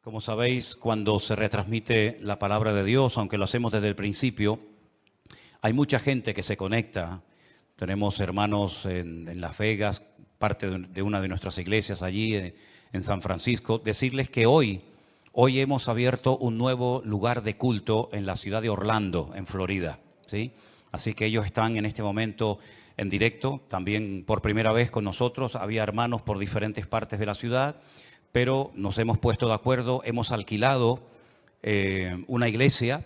Como sabéis, cuando se retransmite la palabra de Dios, aunque lo hacemos desde el principio, hay mucha gente que se conecta. Tenemos hermanos en Las Vegas, parte de una de nuestras iglesias allí en San Francisco. Decirles que hoy hemos abierto un nuevo lugar de culto en la ciudad de Orlando, en Florida, ¿sí? Así que ellos están en este momento en directo, también por primera vez con nosotros. Había hermanos por diferentes partes de la ciudad, pero nos hemos puesto de acuerdo, hemos alquilado una iglesia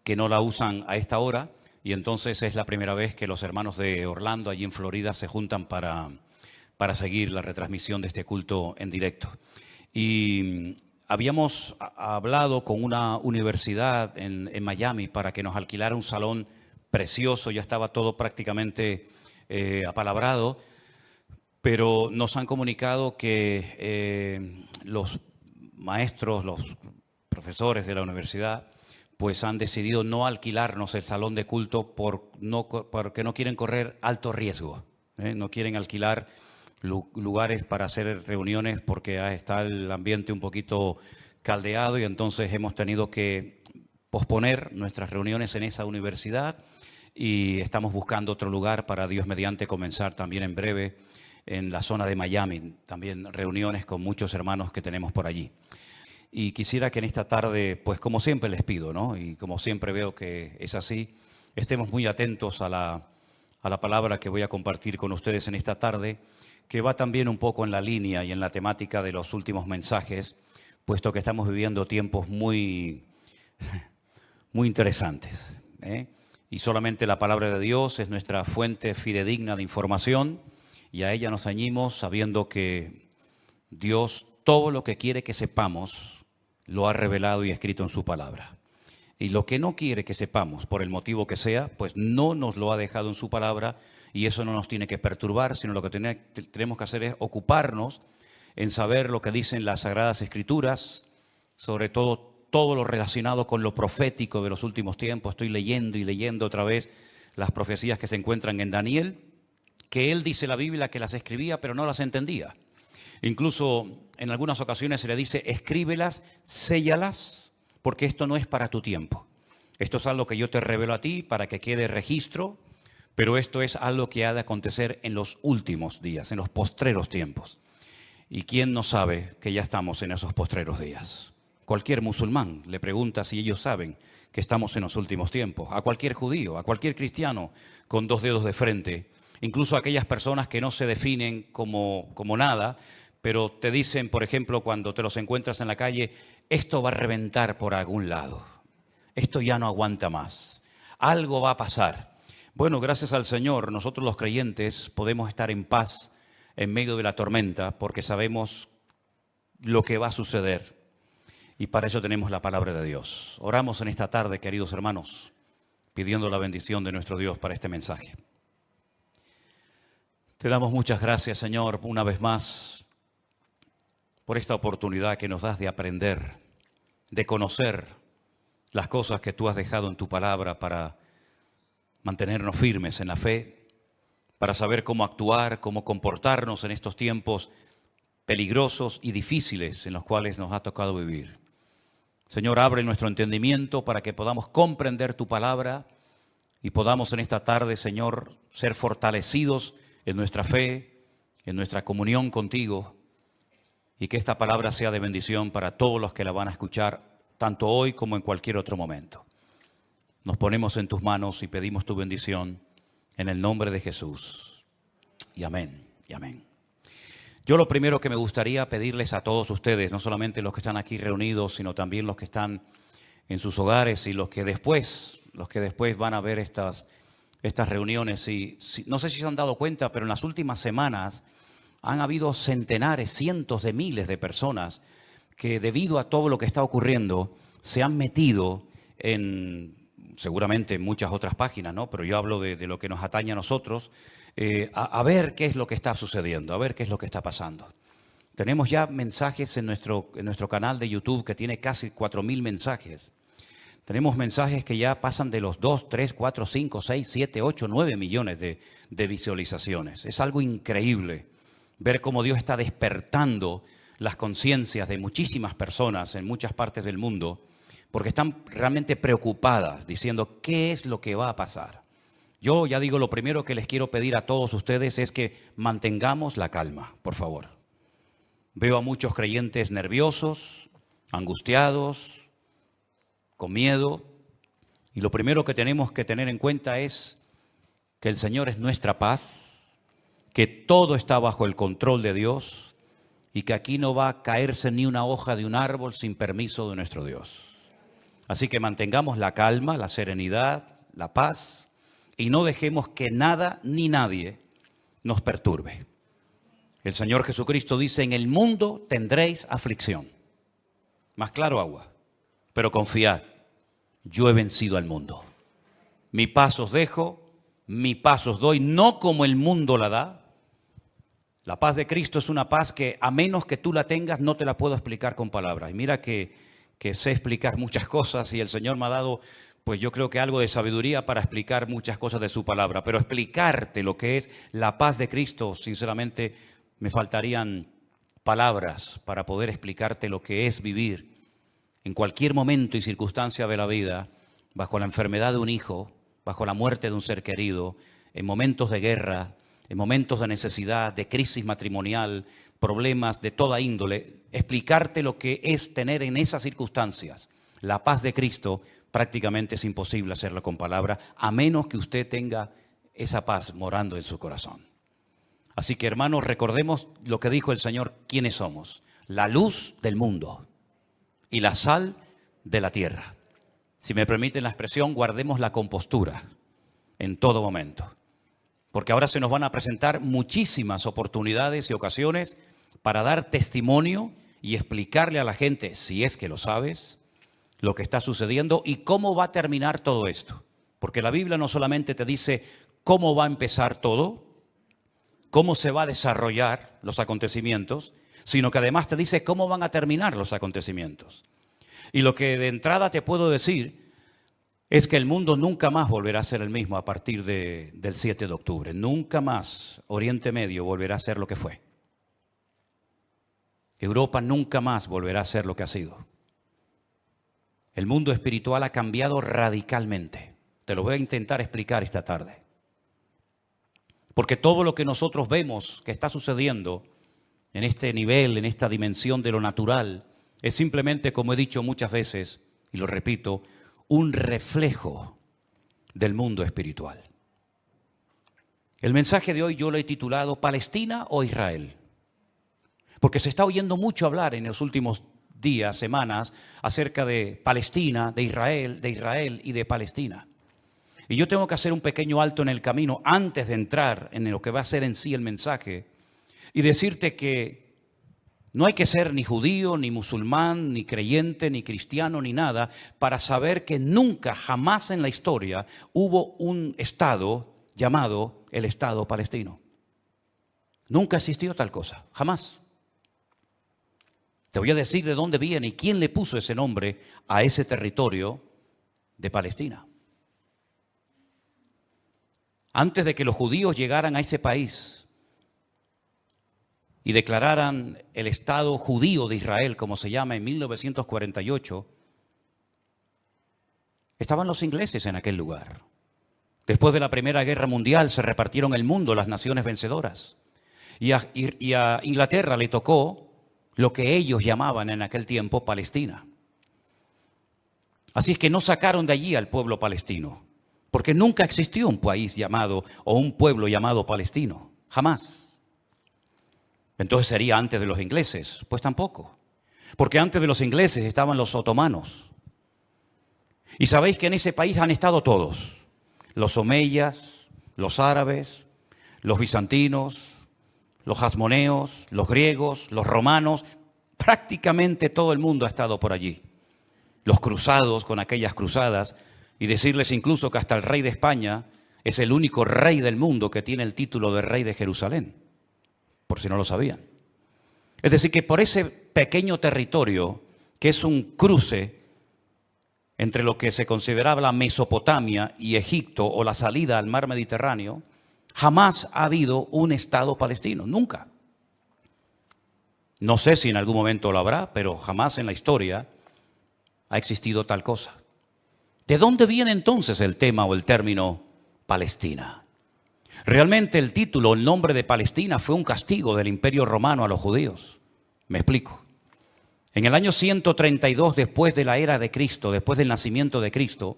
que no la usan a esta hora, y entonces es la primera vez que los hermanos de Orlando, allí en Florida, se juntan para seguir la retransmisión de este culto en directo. Y habíamos hablado con una universidad en Miami para que nos alquilara un salón precioso, ya estaba todo prácticamente apalabrado, pero nos han comunicado que los maestros, los profesores de la universidad, pues han decidido no alquilarnos el salón de culto porque no quieren correr alto riesgo. No quieren alquilar lugares para hacer reuniones porque está el ambiente un poquito caldeado, y entonces hemos tenido que posponer nuestras reuniones en esa universidad y estamos buscando otro lugar para, Dios mediante, comenzar también en breve en la zona de Miami, también reuniones con muchos hermanos que tenemos por allí. Y quisiera que en esta tarde, pues como siempre les pido, ¿no? Y como siempre veo que es así, estemos muy atentos a la palabra que voy a compartir con ustedes en esta tarde, que va también un poco en la línea y en la temática de los últimos mensajes, puesto que estamos viviendo tiempos muy interesantes, ¿eh? Y solamente la palabra de Dios es nuestra fuente fidedigna de información, y a ella nos ceñimos sabiendo que Dios todo lo que quiere que sepamos lo ha revelado y escrito en su palabra. Y lo que no quiere que sepamos, por el motivo que sea, pues no nos lo ha dejado en su palabra, y eso no nos tiene que perturbar, sino lo que tenemos que hacer es ocuparnos en saber lo que dicen las Sagradas Escrituras, sobre todo lo relacionado con lo profético de los últimos tiempos. Estoy leyendo y leyendo otra vez las profecías que se encuentran en Daniel, que él dice la Biblia que las escribía pero no las entendía. Incluso en algunas ocasiones se le dice: escríbelas, séllalas, porque esto no es para tu tiempo. Esto es algo que yo te revelo a ti para que quede registro, pero esto es algo que ha de acontecer en los últimos días, en los postreros tiempos. ¿Y quién no sabe que ya estamos en esos postreros días? Cualquier musulmán le pregunta si ellos saben que estamos en los últimos tiempos. A cualquier judío, a cualquier cristiano con dos dedos de frente, incluso a aquellas personas que no se definen como nada, pero te dicen, por ejemplo, cuando te los encuentras en la calle: esto va a reventar por algún lado, esto ya no aguanta más, algo va a pasar. Bueno, gracias al Señor, nosotros los creyentes podemos estar en paz en medio de la tormenta, porque sabemos lo que va a suceder, y para eso tenemos la palabra de Dios. Oramos en esta tarde, queridos hermanos, pidiendo la bendición de nuestro Dios para este mensaje. Te damos muchas gracias, Señor, una vez más, por esta oportunidad que nos das de aprender, de conocer las cosas que tú has dejado en tu palabra para mantenernos firmes en la fe, para saber cómo actuar, cómo comportarnos en estos tiempos peligrosos y difíciles en los cuales nos ha tocado vivir. Señor, abre nuestro entendimiento para que podamos comprender tu palabra y podamos en esta tarde, Señor, ser fortalecidos en nuestra fe, en nuestra comunión contigo, y que esta palabra sea de bendición para todos los que la van a escuchar, tanto hoy como en cualquier otro momento. Nos ponemos en tus manos y pedimos tu bendición en el nombre de Jesús. Y amén, y amén. Yo lo primero que me gustaría pedirles a todos ustedes, no solamente los que están aquí reunidos, sino también los que están en sus hogares y los que después van a ver estas reuniones. Y no sé si se han dado cuenta, pero en las últimas semanas han habido centenares, cientos de miles de personas que, debido a todo lo que está ocurriendo, se han metido seguramente en muchas otras páginas, ¿no? Pero yo hablo de lo que nos atañe a nosotros, a ver qué es lo que está sucediendo, a ver qué es lo que está pasando. Tenemos ya mensajes en nuestro canal de YouTube que tiene casi 4.000 mensajes. Tenemos mensajes que ya pasan de los 2, 3, 4, 5, 6, 7, 8, 9 millones de visualizaciones. Es algo increíble ver cómo Dios está despertando las conciencias de muchísimas personas en muchas partes del mundo, porque están realmente preocupadas, diciendo, ¿qué es lo que va a pasar? Yo ya digo, lo primero que les quiero pedir a todos ustedes es que mantengamos la calma, por favor. Veo a muchos creyentes nerviosos, angustiados, con miedo, y lo primero que tenemos que tener en cuenta es que el Señor es nuestra paz, que todo está bajo el control de Dios y que aquí no va a caerse ni una hoja de un árbol sin permiso de nuestro Dios. Así que mantengamos la calma, la serenidad, la paz y no dejemos que nada ni nadie nos perturbe. El Señor Jesucristo dice, en el mundo tendréis aflicción. Más claro agua, pero confiad, yo he vencido al mundo. Mi paz os dejo, mi paz os doy, no como el mundo la da. La paz de Cristo es una paz que a menos que tú la tengas no te la puedo explicar con palabras. Y mira que sé explicar muchas cosas y el Señor me ha dado, pues yo creo que algo de sabiduría para explicar muchas cosas de su palabra. Pero explicarte lo que es la paz de Cristo, sinceramente, me faltarían palabras para poder explicarte lo que es vivir en cualquier momento y circunstancia de la vida, bajo la enfermedad de un hijo, bajo la muerte de un ser querido, en momentos de guerra, en momentos de necesidad, de crisis matrimonial, problemas de toda índole, explicarte lo que es tener en esas circunstancias la paz de Cristo, prácticamente es imposible hacerlo con palabras, a menos que usted tenga esa paz morando en su corazón. Así que, hermanos, recordemos lo que dijo el Señor, quiénes somos: la luz del mundo y la sal de la tierra. Si me permiten la expresión, guardemos la compostura en todo momento. Porque ahora se nos van a presentar muchísimas oportunidades y ocasiones para dar testimonio y explicarle a la gente, si es que lo sabes, lo que está sucediendo y cómo va a terminar todo esto. Porque la Biblia no solamente te dice cómo va a empezar todo, cómo se va a desarrollar los acontecimientos, sino que además te dice cómo van a terminar los acontecimientos. Y lo que de entrada te puedo decir es que el mundo nunca más volverá a ser el mismo a partir del 7 de octubre. Nunca más Oriente Medio volverá a ser lo que fue. Europa nunca más volverá a ser lo que ha sido. El mundo espiritual ha cambiado radicalmente. Te lo voy a intentar explicar esta tarde. Porque todo lo que nosotros vemos que está sucediendo en este nivel, en esta dimensión de lo natural, es simplemente, como he dicho muchas veces, y lo repito, un reflejo del mundo espiritual. El mensaje de hoy yo lo he titulado ¿Palestina o Israel? Porque se está oyendo mucho hablar en los últimos días, semanas, acerca de Palestina, de Israel y de Palestina. Y yo tengo que hacer un pequeño alto en el camino antes de entrar en lo que va a ser en sí el mensaje y decirte que no hay que ser ni judío, ni musulmán, ni creyente, ni cristiano, ni nada, para saber que nunca, jamás en la historia hubo un Estado llamado el Estado palestino. Nunca existió tal cosa, jamás. Te voy a decir de dónde viene y quién le puso ese nombre a ese territorio de Palestina. Antes de que los judíos llegaran a ese país y declararan el Estado judío de Israel, como se llama en 1948, estaban los ingleses en aquel lugar. Después de la Primera Guerra Mundial se repartieron el mundo las naciones vencedoras. Y a Inglaterra le tocó lo que ellos llamaban en aquel tiempo Palestina. Así es que no sacaron de allí al pueblo palestino. Porque nunca existió un país llamado o un pueblo llamado palestino, jamás. Entonces sería antes de los ingleses, pues tampoco. Porque antes de los ingleses estaban los otomanos. Y sabéis que en ese país han estado todos, los omeyas, los árabes, los bizantinos, los hasmoneos, los griegos, los romanos, prácticamente todo el mundo ha estado por allí. Los cruzados con aquellas cruzadas. Y decirles incluso que hasta el rey de España es el único rey del mundo que tiene el título de rey de Jerusalén, por si no lo sabían. Es decir, que por ese pequeño territorio, que es un cruce entre lo que se consideraba la Mesopotamia y Egipto o la salida al mar Mediterráneo, jamás ha habido un Estado palestino, nunca. No sé si en algún momento lo habrá, pero jamás en la historia ha existido tal cosa. ¿De dónde viene entonces el tema o el término Palestina? Realmente el título, el nombre de Palestina fue un castigo del Imperio Romano a los judíos. Me explico. En el año 132 después de la era de Cristo, después del nacimiento de Cristo,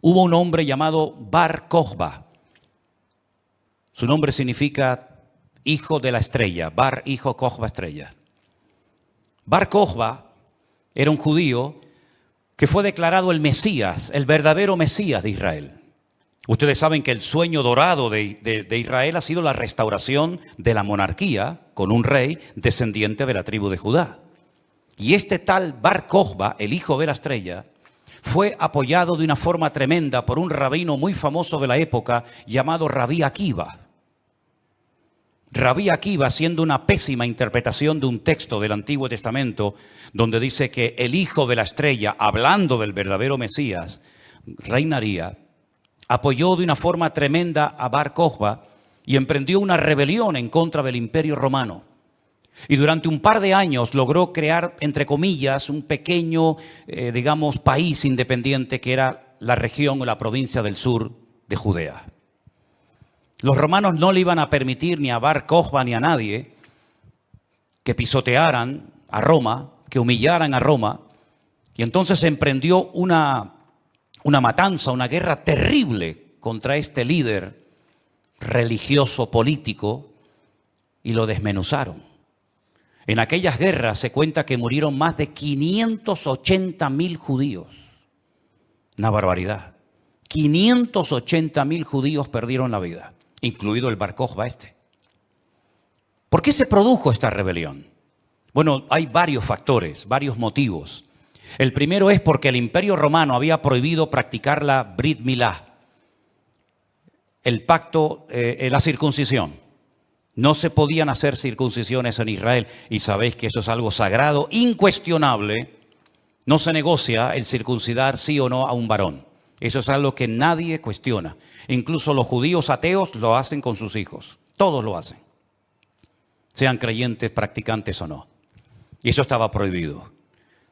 hubo un hombre llamado Bar Kokhba. Su nombre significa hijo de la estrella, Bar, hijo, Kokhba, estrella. Bar Kokhba era un judío que fue declarado el Mesías, el verdadero Mesías de Israel. Ustedes saben que el sueño dorado de Israel ha sido la restauración de la monarquía con un rey descendiente de la tribu de Judá. Y este tal Bar Kokhba, el hijo de la estrella, fue apoyado de una forma tremenda por un rabino muy famoso de la época llamado Rabí Akiva. Rabí Akiva, haciendo una pésima interpretación de un texto del Antiguo Testamento donde dice que el hijo de la estrella, hablando del verdadero Mesías, reinaría, apoyó de una forma tremenda a Bar Kokhba y emprendió una rebelión en contra del Imperio Romano. Y durante un par de años logró crear, entre comillas, un pequeño, país independiente que era la región o la provincia del sur de Judea. Los romanos no le iban a permitir ni a Bar Kokhba ni a nadie que pisotearan a Roma, que humillaran a Roma. Y entonces se emprendió una matanza, una guerra terrible contra este líder religioso político y lo desmenuzaron. En aquellas guerras se cuenta que murieron más de 580.000 judíos. Una barbaridad. 580.000 judíos perdieron la vida, incluido el Bar Kokhba este. ¿Por qué se produjo esta rebelión? Bueno, hay varios factores, varios motivos. El primero es porque el Imperio Romano había prohibido practicar la Brit Milá, el pacto, la circuncisión. No se podían hacer circuncisiones en Israel y sabéis que eso es algo sagrado, incuestionable. No se negocia el circuncidar sí o no a un varón. Eso es algo que nadie cuestiona. Incluso los judíos ateos lo hacen con sus hijos. Todos lo hacen. Sean creyentes, practicantes o no. Y eso estaba prohibido.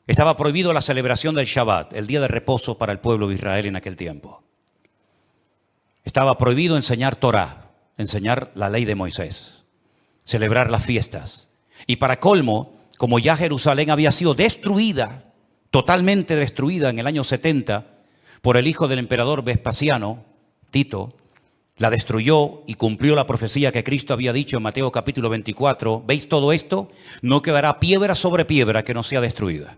Estaba prohibido la celebración del Shabbat, el día de reposo para el pueblo de Israel en aquel tiempo. Estaba prohibido enseñar Torah, enseñar la ley de Moisés, celebrar las fiestas. Y para colmo, como ya Jerusalén había sido destruida, totalmente destruida en el año 70 por el hijo del emperador Vespasiano, Tito, la destruyó y cumplió la profecía que Cristo había dicho en Mateo capítulo 24. ¿Veis todo esto? No quedará piedra sobre piedra que no sea destruida.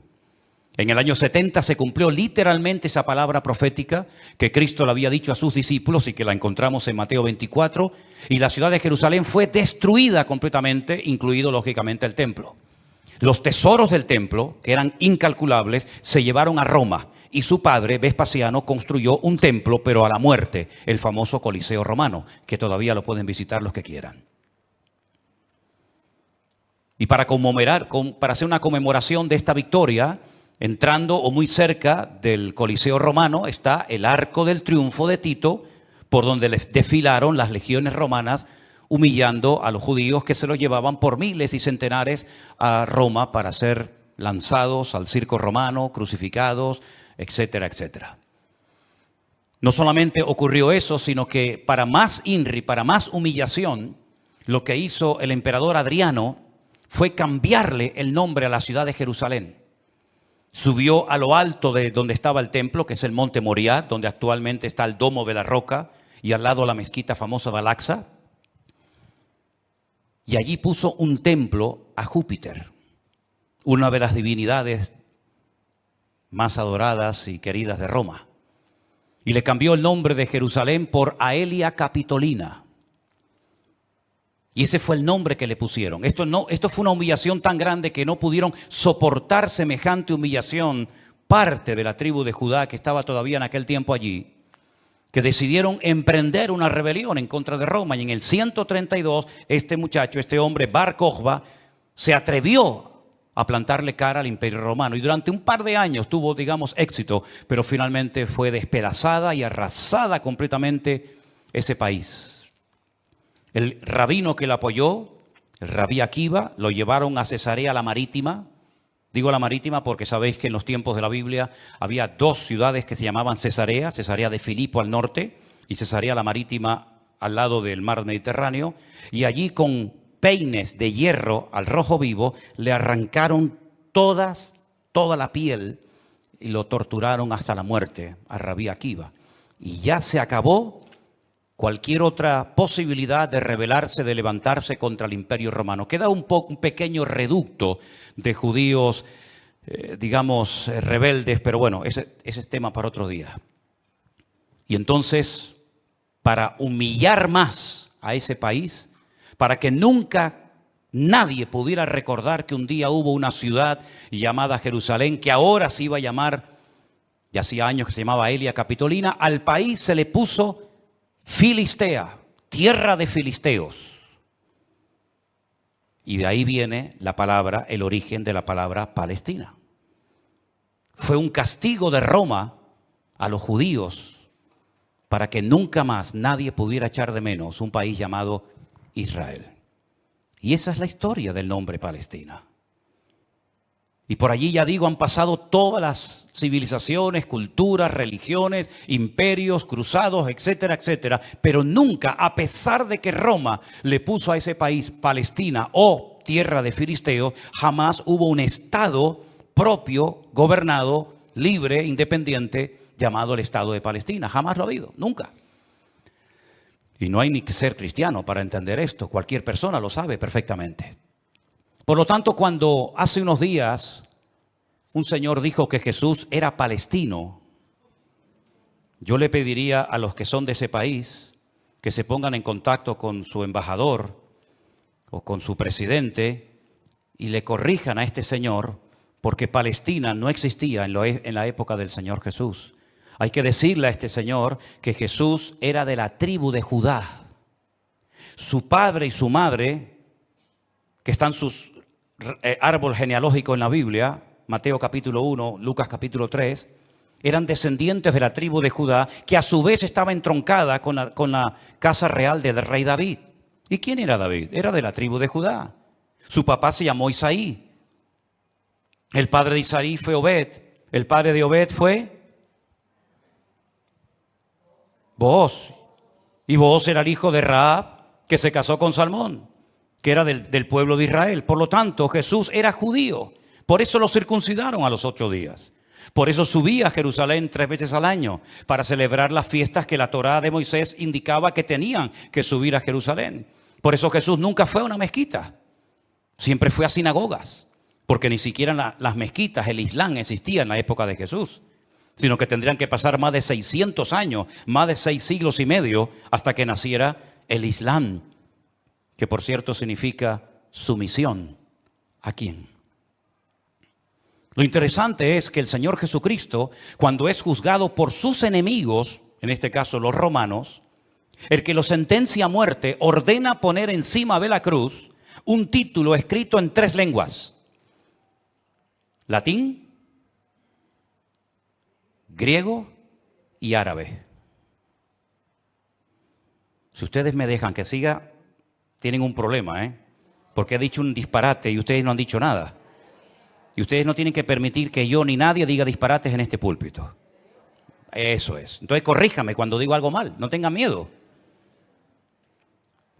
En el año 70 se cumplió literalmente esa palabra profética que Cristo le había dicho a sus discípulos y que la encontramos en Mateo 24. Y la ciudad de Jerusalén fue destruida completamente, incluido lógicamente el templo. Los tesoros del templo, que eran incalculables, se llevaron a Roma. Y su padre, Vespasiano, construyó un templo, pero a la muerte, el famoso Coliseo Romano, que todavía lo pueden visitar los que quieran. Y para hacer una conmemoración de esta victoria, entrando o muy cerca del Coliseo Romano está el Arco del Triunfo de Tito, por donde les desfilaron las legiones romanas, humillando a los judíos que se los llevaban por miles y centenares a Roma para ser lanzados al circo romano, crucificados, etcétera, etcétera. No solamente ocurrió eso, sino que para más INRI, para más humillación, lo que hizo el emperador Adriano fue cambiarle el nombre a la ciudad de Jerusalén. Subió a lo alto de donde estaba el templo, que es el monte Moriah, donde actualmente está el Domo de la Roca y al lado la mezquita famosa de Al-Aqsa. Y allí puso un templo a Júpiter, una de las divinidades más adoradas y queridas de Roma. Y le cambió el nombre de Jerusalén por Aelia Capitolina. Y ese fue el nombre que le pusieron. Esto fue una humillación tan grande que no pudieron soportar semejante humillación parte de la tribu de Judá que estaba todavía en aquel tiempo allí, que decidieron emprender una rebelión en contra de Roma. Y en el 132, este hombre, Bar Kokhba, se atrevió a plantarle cara al Imperio Romano. Y durante un par de años tuvo, éxito, pero finalmente fue despedazada y arrasada completamente ese país. El rabino que la apoyó, El Rabí Akiva lo llevaron a Cesarea la Marítima. Digo la Marítima porque sabéis que en los tiempos de la Biblia había dos ciudades que se llamaban Cesarea, Cesarea de Filipo al norte y Cesarea la Marítima al lado del mar Mediterráneo. Y allí con peines de hierro al rojo vivo le arrancaron toda la piel y lo torturaron hasta la muerte a Rabí Akiva. Y ya se acabó cualquier otra posibilidad de rebelarse, de levantarse contra el Imperio Romano. Queda un pequeño reducto de judíos, rebeldes, pero bueno, ese es tema para otro día. Y entonces, para humillar más a ese país, para que nunca nadie pudiera recordar que un día hubo una ciudad llamada Jerusalén, que ahora se iba a llamar, ya hacía años que se llamaba Elia Capitolina, al país se le puso Filistea, tierra de filisteos. Y de ahí viene la palabra, el origen de la palabra Palestina. Fue un castigo de Roma a los judíos para que nunca más nadie pudiera echar de menos un país llamado Israel. Y esa es la historia del nombre Palestina. Y por allí, ya digo, han pasado todas las civilizaciones, culturas, religiones, imperios, cruzados, etcétera, etcétera. Pero nunca, a pesar de que Roma le puso a ese país Palestina o tierra de filisteos, jamás hubo un estado propio, gobernado, libre, independiente, llamado el Estado de Palestina. Jamás lo ha habido, nunca. Y no hay ni que ser cristiano para entender esto. Cualquier persona lo sabe perfectamente. Por lo tanto, cuando hace unos días un señor dijo que Jesús era palestino, yo le pediría a los que son de ese país que se pongan en contacto con su embajador o con su presidente y le corrijan a este señor, porque Palestina no existía en la época del Señor Jesús. Hay que decirle a este señor que Jesús era de la tribu de Judá. Su padre y su madre, que están sus árbol genealógico en la Biblia, Mateo capítulo 1, Lucas capítulo 3, eran descendientes de la tribu de Judá, que a su vez estaba entroncada con la casa real del rey David. ¿Y quién era David? Era de la tribu de Judá. Su papá se llamó Isaí. El padre de Isaí fue Obed. El padre de Obed fue Booz. Y Booz era el hijo de Rahab, que se casó con Salmón, que era del pueblo de Israel. Por lo tanto, Jesús era judío. Por eso lo circuncidaron a los 8 días. Por eso subía a Jerusalén 3 veces al año, para celebrar las fiestas que la Torá de Moisés indicaba que tenían que subir a Jerusalén. Por eso Jesús nunca fue a una mezquita. Siempre fue a sinagogas. Porque ni siquiera las mezquitas, el Islam, existía en la época de Jesús. Sino que tendrían que pasar más de 600 años, más de 6 siglos y medio, hasta que naciera el Islam. Que por cierto significa sumisión. ¿A quién? Lo interesante es que el Señor Jesucristo, cuando es juzgado por sus enemigos, en este caso los romanos, el que lo sentencia a muerte, ordena poner encima de la cruz un título escrito en 3 lenguas: latín, griego y árabe. Si ustedes me dejan que siga, tienen un problema, porque he dicho un disparate y ustedes no han dicho nada. Y ustedes no tienen que permitir que yo ni nadie diga disparates en este púlpito. Eso es. Entonces corríjame cuando digo algo mal, no tengan miedo.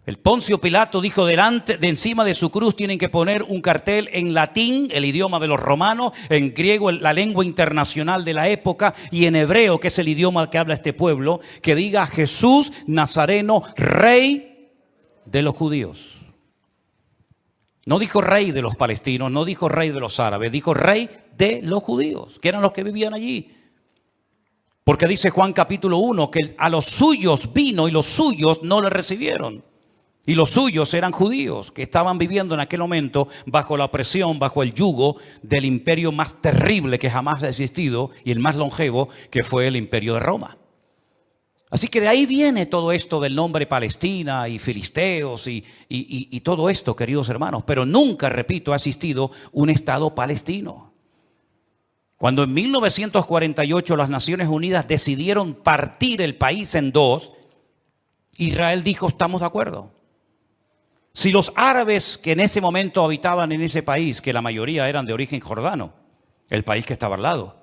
El Poncio Pilato dijo de encima de su cruz tienen que poner un cartel en latín, el idioma de los romanos, en griego, la lengua internacional de la época, y en hebreo, que es el idioma que habla este pueblo, que diga Jesús Nazareno, rey de los judíos. No dijo rey de los palestinos, no dijo rey de los árabes, dijo rey de los judíos, que eran los que vivían allí. Porque dice Juan capítulo 1 que a los suyos vino y los suyos no le recibieron. Y los suyos eran judíos que estaban viviendo en aquel momento bajo la opresión, bajo el yugo del imperio más terrible que jamás ha existido y el más longevo, que fue el imperio de Roma. Así que de ahí viene todo esto del nombre Palestina y filisteos y todo esto, queridos hermanos. Pero nunca, repito, ha existido un Estado palestino. Cuando en 1948 las Naciones Unidas decidieron partir el país en 2, Israel dijo: estamos de acuerdo. Si los árabes que en ese momento habitaban en ese país, que la mayoría eran de origen jordano, el país que estaba al lado,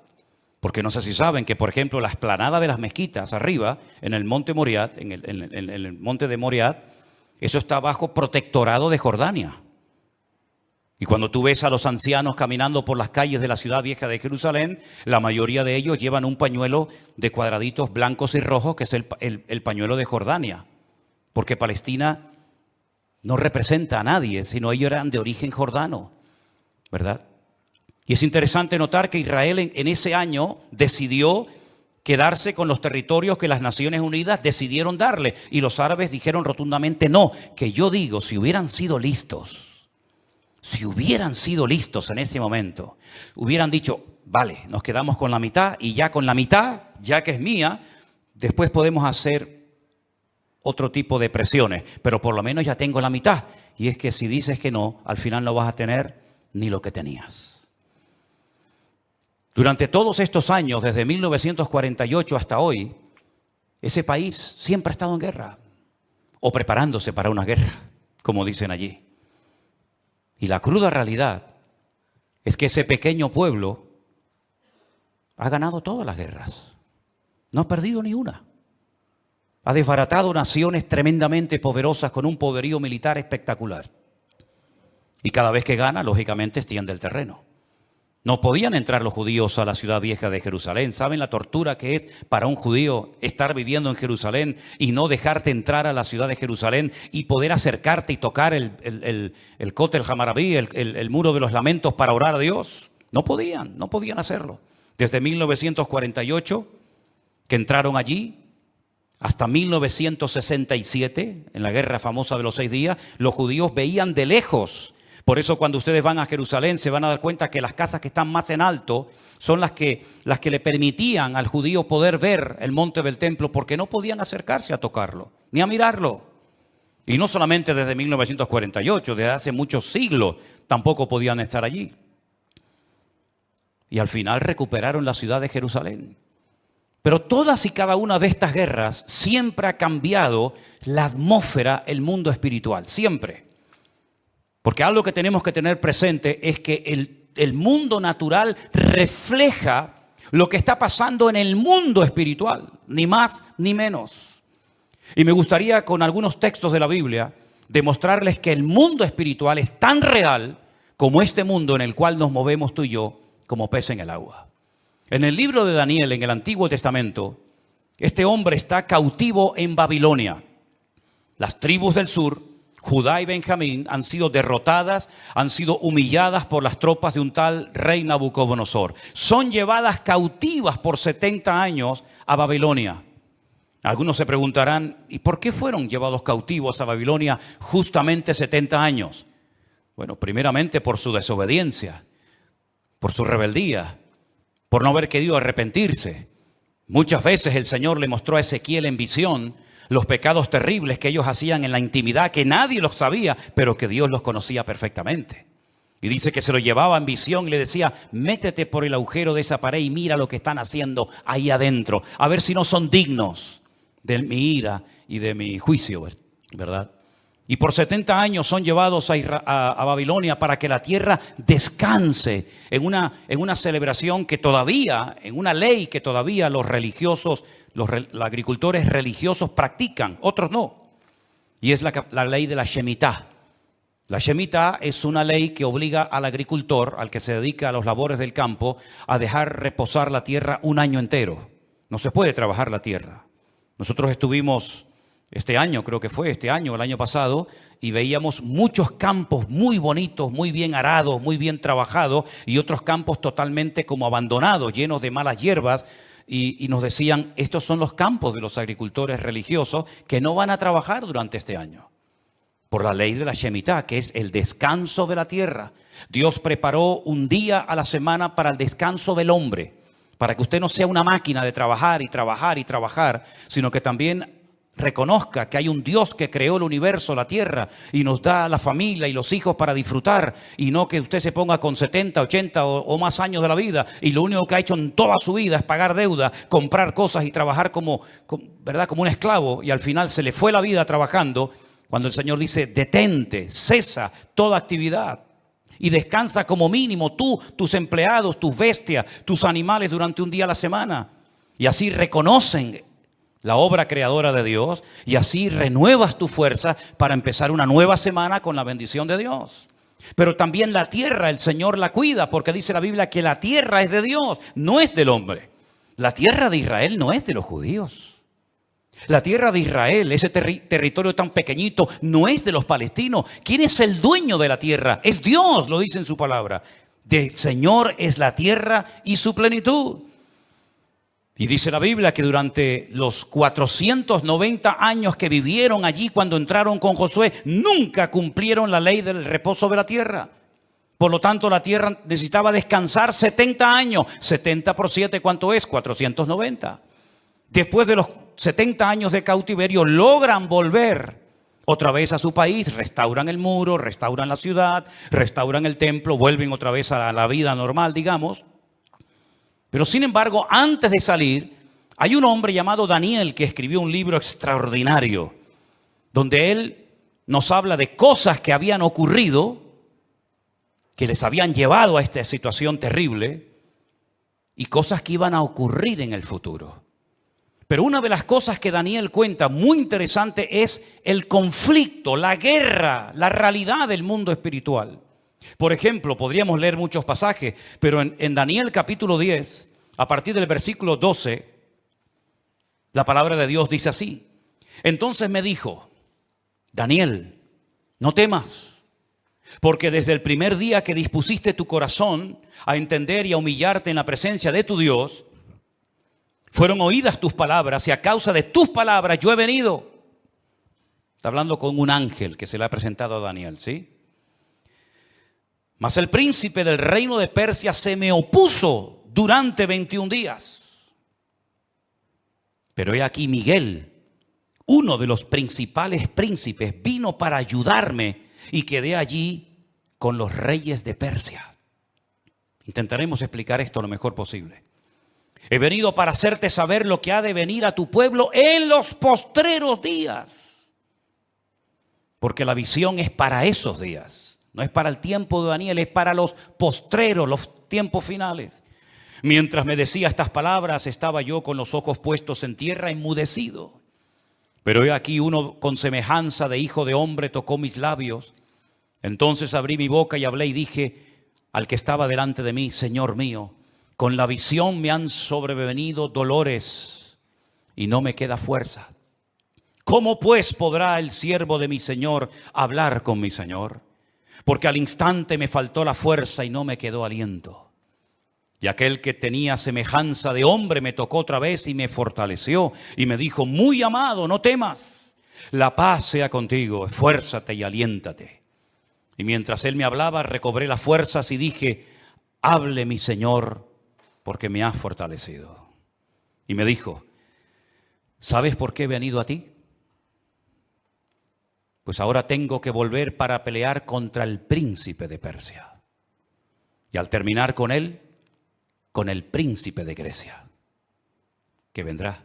porque no sé si saben que, por ejemplo, la explanada de las mezquitas arriba, en el monte Moriat, en el monte de Moriat, eso está bajo protectorado de Jordania. Y cuando tú ves a los ancianos caminando por las calles de la ciudad vieja de Jerusalén, la mayoría de ellos llevan un pañuelo de cuadraditos blancos y rojos, que es el pañuelo de Jordania. Porque Palestina no representa a nadie, sino ellos eran de origen jordano, ¿verdad? Y es interesante notar que Israel en ese año decidió quedarse con los territorios que las Naciones Unidas decidieron darle. Y los árabes dijeron rotundamente no, que yo digo, si hubieran sido listos en ese momento, hubieran dicho, vale, nos quedamos con la mitad y ya con la mitad, ya que es mía, después podemos hacer otro tipo de presiones, pero por lo menos ya tengo la mitad. Y es que si dices que no, al final no vas a tener ni lo que tenías. Durante todos estos años, desde 1948 hasta hoy, ese país siempre ha estado en guerra, o preparándose para una guerra, como dicen allí. Y la cruda realidad es que ese pequeño pueblo ha ganado todas las guerras, no ha perdido ni una. Ha desbaratado naciones tremendamente poderosas con un poderío militar espectacular. Y cada vez que gana, lógicamente, extiende el terreno. No podían entrar los judíos a la ciudad vieja de Jerusalén. ¿Saben la tortura que es para un judío estar viviendo en Jerusalén y no dejarte entrar a la ciudad de Jerusalén y poder acercarte y tocar el Kotel Hamarabí, el muro de los lamentos para orar a Dios? No podían hacerlo. Desde 1948, que entraron allí, hasta 1967, en la guerra famosa de los 6 días, los judíos veían de lejos. Por eso cuando ustedes van a Jerusalén se van a dar cuenta que las casas que están más en alto son las que le permitían al judío poder ver el monte del templo, porque no podían acercarse a tocarlo, ni a mirarlo. Y no solamente desde 1948, desde hace muchos siglos tampoco podían estar allí. Y al final recuperaron la ciudad de Jerusalén. Pero todas y cada una de estas guerras siempre ha cambiado la atmósfera, el mundo espiritual, siempre. Porque algo que tenemos que tener presente es que el mundo natural refleja lo que está pasando en el mundo espiritual, ni más ni menos. Y me gustaría con algunos textos de la Biblia demostrarles que el mundo espiritual es tan real como este mundo en el cual nos movemos tú y yo como pez en el agua. En el libro de Daniel, en el Antiguo Testamento, este hombre está cautivo en Babilonia. Las tribus del sur, Judá y Benjamín, han sido derrotadas, han sido humilladas por las tropas de un tal rey Nabucodonosor. Son llevadas cautivas por 70 años a Babilonia. Algunos se preguntarán, ¿y por qué fueron llevados cautivos a Babilonia justamente 70 años? Bueno, primeramente por su desobediencia, por su rebeldía, por no haber querido arrepentirse. Muchas veces el Señor le mostró a Ezequiel en visión los pecados terribles que ellos hacían en la intimidad, que nadie los sabía, pero que Dios los conocía perfectamente. Y dice que se lo llevaba en visión y le decía, métete por el agujero de esa pared y mira lo que están haciendo ahí adentro, a ver si no son dignos de mi ira y de mi juicio, ¿verdad? Y por 70 años son llevados a Babilonia para que la tierra descanse en una celebración que todavía, en una ley que todavía los religiosos, los agricultores religiosos practican, otros no. Y es la ley de la Shemitah. La Shemitah es una ley que obliga al agricultor, al que se dedica a los labores del campo, a dejar reposar la tierra un año entero. No se puede trabajar la tierra. Nosotros estuvimos este año, creo que fue este año, el año pasado, y veíamos muchos campos muy bonitos, muy bien arados, muy bien trabajados, y otros campos totalmente como abandonados, llenos de malas hierbas, y nos decían, estos son los campos de los agricultores religiosos que no van a trabajar durante este año, por la ley de la Shemitah, que es el descanso de la tierra. Dios preparó un día a la semana para el descanso del hombre, para que usted no sea una máquina de trabajar y trabajar y trabajar, sino que también reconozca que hay un Dios que creó el universo, la tierra, y nos da la familia y los hijos para disfrutar, y no que usted se ponga con 70, 80 o más años de la vida y lo único que ha hecho en toda su vida es pagar deuda, comprar cosas y trabajar como un esclavo, y al final se le fue la vida trabajando Cuando el Señor dice, detente, cesa toda actividad y descansa como mínimo tú, tus empleados, tus bestias, tus animales durante un día a la semana. Y así reconocen la obra creadora de Dios y así renuevas tu fuerza para empezar una nueva semana con la bendición de Dios. Pero también la tierra, el Señor la cuida, porque dice la Biblia que la tierra es de Dios, no es del hombre. La tierra de Israel no es de los judíos. La tierra de Israel, ese territorio tan pequeñito, no es de los palestinos. ¿Quién es el dueño de la tierra? Es Dios, lo dice en su palabra. Del Señor es la tierra y su plenitud. Y dice la Biblia que durante los 490 años que vivieron allí cuando entraron con Josué, nunca cumplieron la ley del reposo de la tierra. Por lo tanto, la tierra necesitaba descansar 70 años. 70 por 7, ¿cuánto es? 490. Después de los 70 años de cautiverio, logran volver otra vez a su país, restauran el muro, restauran la ciudad, restauran el templo, vuelven otra vez a la vida normal, digamos. Pero sin embargo, antes de salir, hay un hombre llamado Daniel que escribió un libro extraordinario, donde él nos habla de cosas que habían ocurrido, que les habían llevado a esta situación terrible, y cosas que iban a ocurrir en el futuro. Pero una de las cosas que Daniel cuenta muy interesante es el conflicto, la guerra, la realidad del mundo espiritual. Por ejemplo, podríamos leer muchos pasajes, pero en Daniel capítulo 10, a partir del versículo 12, la palabra de Dios dice así. Entonces me dijo, Daniel, no temas, porque desde el primer día que dispusiste tu corazón a entender y a humillarte en la presencia de tu Dios, fueron oídas tus palabras y a causa de tus palabras yo he venido. Está hablando con un ángel que se le ha presentado a Daniel, ¿sí? Mas el príncipe del reino de Persia se me opuso durante 21 días. Pero he aquí Miguel, uno de los principales príncipes, vino para ayudarme y quedé allí con los reyes de Persia. Intentaremos explicar esto lo mejor posible. He venido para hacerte saber lo que ha de venir a tu pueblo en los postreros días. Porque la visión es para esos días. No es para el tiempo de Daniel, es para los postreros, los tiempos finales. Mientras me decía estas palabras, estaba yo con los ojos puestos en tierra, enmudecido. Pero he aquí uno con semejanza de hijo de hombre tocó mis labios. Entonces abrí mi boca y hablé y dije al que estaba delante de mí, Señor mío, con la visión me han sobrevenido dolores y no me queda fuerza. ¿Cómo pues podrá el siervo de mi Señor hablar con mi Señor? Porque al instante me faltó la fuerza y no me quedó aliento. Y aquel que tenía semejanza de hombre me tocó otra vez y me fortaleció y me dijo, muy amado, no temas, la paz sea contigo, esfuérzate y aliéntate. Y mientras él me hablaba, recobré las fuerzas y dije, hable mi Señor, porque me has fortalecido. Y me dijo, ¿sabes por qué he venido a ti? Pues ahora tengo que volver para pelear contra el príncipe de Persia. Y al terminar con él, con el príncipe de Grecia, que vendrá.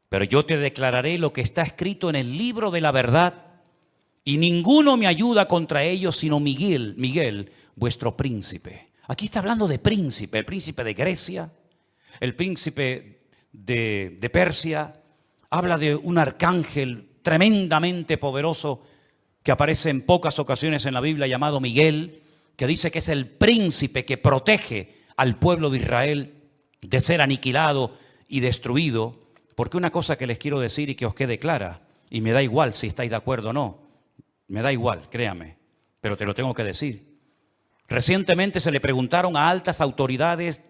Pero yo te declararé lo que está escrito en el libro de la verdad, y ninguno me ayuda contra ellos sino Miguel, vuestro príncipe. Aquí está hablando de príncipe, el príncipe de Grecia, el príncipe de Persia. Habla de un arcángel tremendamente poderoso que aparece en pocas ocasiones en la Biblia llamado Miguel, que dice que es el príncipe que protege al pueblo de Israel de ser aniquilado y destruido. Porque una cosa que les quiero decir y que os quede clara, y me da igual si estáis de acuerdo o no, me da igual, créame, pero te lo tengo que decir. Recientemente se le preguntaron a altas autoridades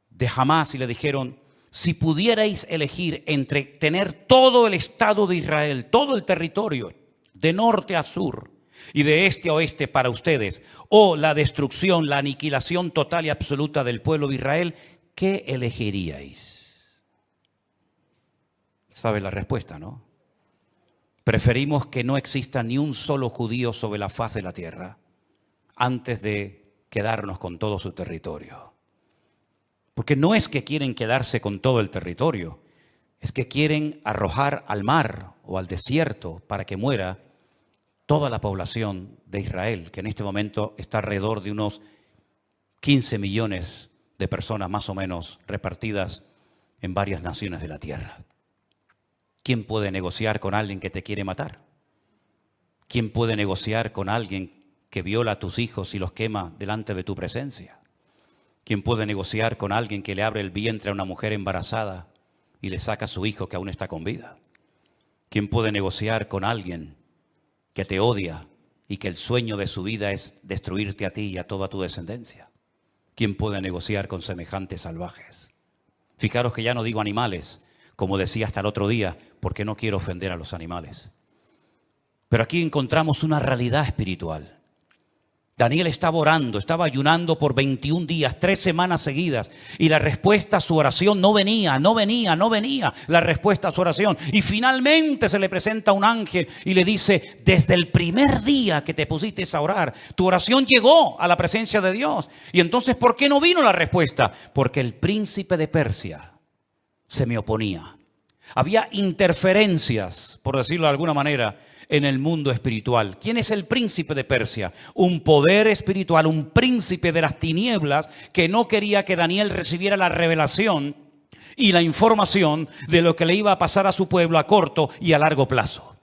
de Hamás y le dijeron, si pudierais elegir entre tener todo el Estado de Israel, todo el territorio, de norte a sur y de este a oeste para ustedes, o la destrucción, la aniquilación total y absoluta del pueblo de Israel, ¿qué elegiríais? ¿Sabe la respuesta, no? Preferimos que no exista ni un solo judío sobre la faz de la tierra antes de quedarnos con todo su territorio. Porque no es que quieren quedarse con todo el territorio, es que quieren arrojar al mar o al desierto para que muera toda la población de Israel, que en este momento está alrededor de unos 15 millones de personas más o menos repartidas en varias naciones de la tierra. ¿Quién puede negociar con alguien que te quiere matar? ¿Quién puede negociar con alguien que viola a tus hijos y los quema delante de tu presencia? ¿Quién puede negociar con alguien que le abre el vientre a una mujer embarazada y le saca a su hijo que aún está con vida? ¿Quién puede negociar con alguien que te odia y que el sueño de su vida es destruirte a ti y a toda tu descendencia? ¿Quién puede negociar con semejantes salvajes? Fijaros que ya no digo animales, como decía hasta el otro día, porque no quiero ofender a los animales. Pero aquí encontramos una realidad espiritual. Daniel estaba orando, estaba ayunando por 21 días, 3 semanas seguidas, y la respuesta a su oración no venía la respuesta a su oración. Y finalmente se le presenta un ángel y le dice: desde el primer día que te pusiste a orar, tu oración llegó a la presencia de Dios. Y entonces, ¿por qué no vino la respuesta? Porque el príncipe de Persia se me oponía. Había interferencias, por decirlo de alguna manera, en el mundo espiritual. ¿Quién es el príncipe de Persia? Un poder espiritual, un príncipe de las tinieblas que no quería que Daniel recibiera la revelación y la información de lo que le iba a pasar a su pueblo a corto y a largo plazo.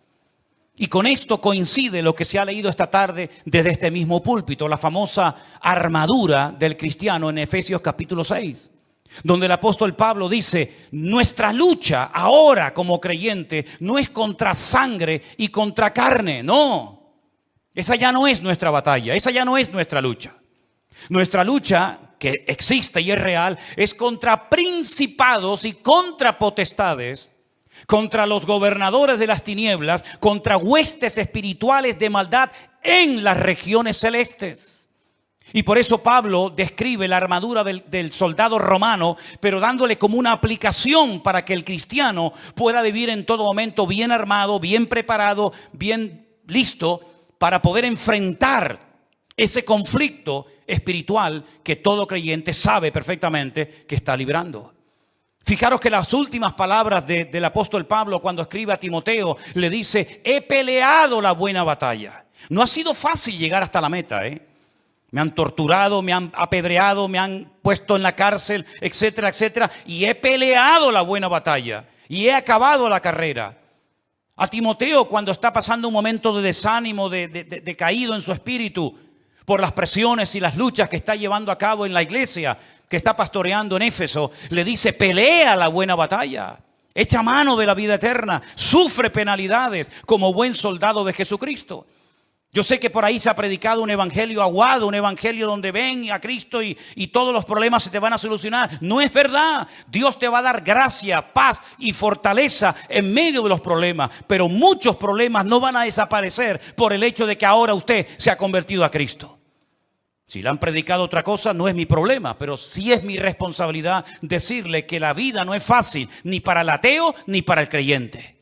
Y con esto coincide lo que se ha leído esta tarde desde este mismo púlpito, la famosa armadura del cristiano en Efesios capítulo 6. Donde el apóstol Pablo dice: nuestra lucha ahora como creyente no es contra sangre y contra carne, no. Esa ya no es nuestra batalla, esa ya no es nuestra lucha. Nuestra lucha, que existe y es real, es contra principados y contra potestades, contra los gobernadores de las tinieblas, contra huestes espirituales de maldad en las regiones celestes. Y por eso Pablo describe la armadura del soldado romano, pero dándole como una aplicación para que el cristiano pueda vivir en todo momento bien armado, bien preparado, bien listo para poder enfrentar ese conflicto espiritual que todo creyente sabe perfectamente que está librando. Fijaros que las últimas palabras del apóstol Pablo cuando escribe a Timoteo le dice: he peleado la buena batalla. No ha sido fácil llegar hasta la meta, Me han torturado, me han apedreado, me han puesto en la cárcel, etcétera, etcétera. Y he peleado la buena batalla y he acabado la carrera. A Timoteo, cuando está pasando un momento de desánimo, de caído en su espíritu por las presiones y las luchas que está llevando a cabo en la iglesia que está pastoreando en Éfeso, le dice: pelea la buena batalla, echa mano de la vida eterna, sufre penalidades como buen soldado de Jesucristo. Yo sé que por ahí se ha predicado un evangelio aguado, un evangelio donde ven a Cristo y todos los problemas se te van a solucionar. No es verdad. Dios te va a dar gracia, paz y fortaleza en medio de los problemas. Pero muchos problemas no van a desaparecer por el hecho de que ahora usted se ha convertido a Cristo. Si le han predicado otra cosa, no es mi problema, pero sí es mi responsabilidad decirle que la vida no es fácil, ni para el ateo ni para el creyente.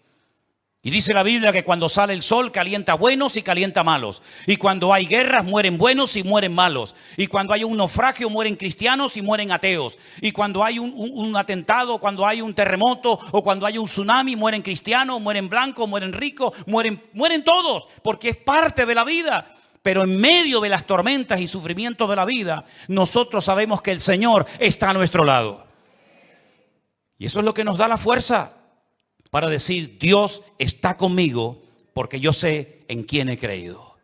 Y dice la Biblia que cuando sale el sol calienta buenos y calienta malos. Y cuando hay guerras mueren buenos y mueren malos. Y cuando hay un naufragio mueren cristianos y mueren ateos. Y cuando hay un atentado, cuando hay un terremoto o cuando hay un tsunami mueren cristianos, mueren blancos, mueren ricos, mueren todos. Porque es parte de la vida. Pero en medio de las tormentas y sufrimientos de la vida, nosotros sabemos que el Señor está a nuestro lado. Y eso es lo que nos da la fuerza para decir: Dios está conmigo porque yo sé en quién he creído.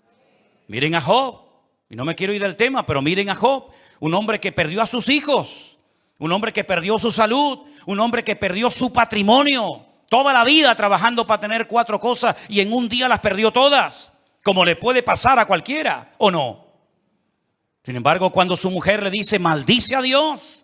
Miren a Job, y no me quiero ir del tema, pero miren a Job, un hombre que perdió a sus hijos, un hombre que perdió su salud, un hombre que perdió su patrimonio, toda la vida trabajando para tener 4 cosas y en un día las perdió todas, como le puede pasar a cualquiera, ¿o no? Sin embargo, cuando su mujer le dice: maldice a Dios,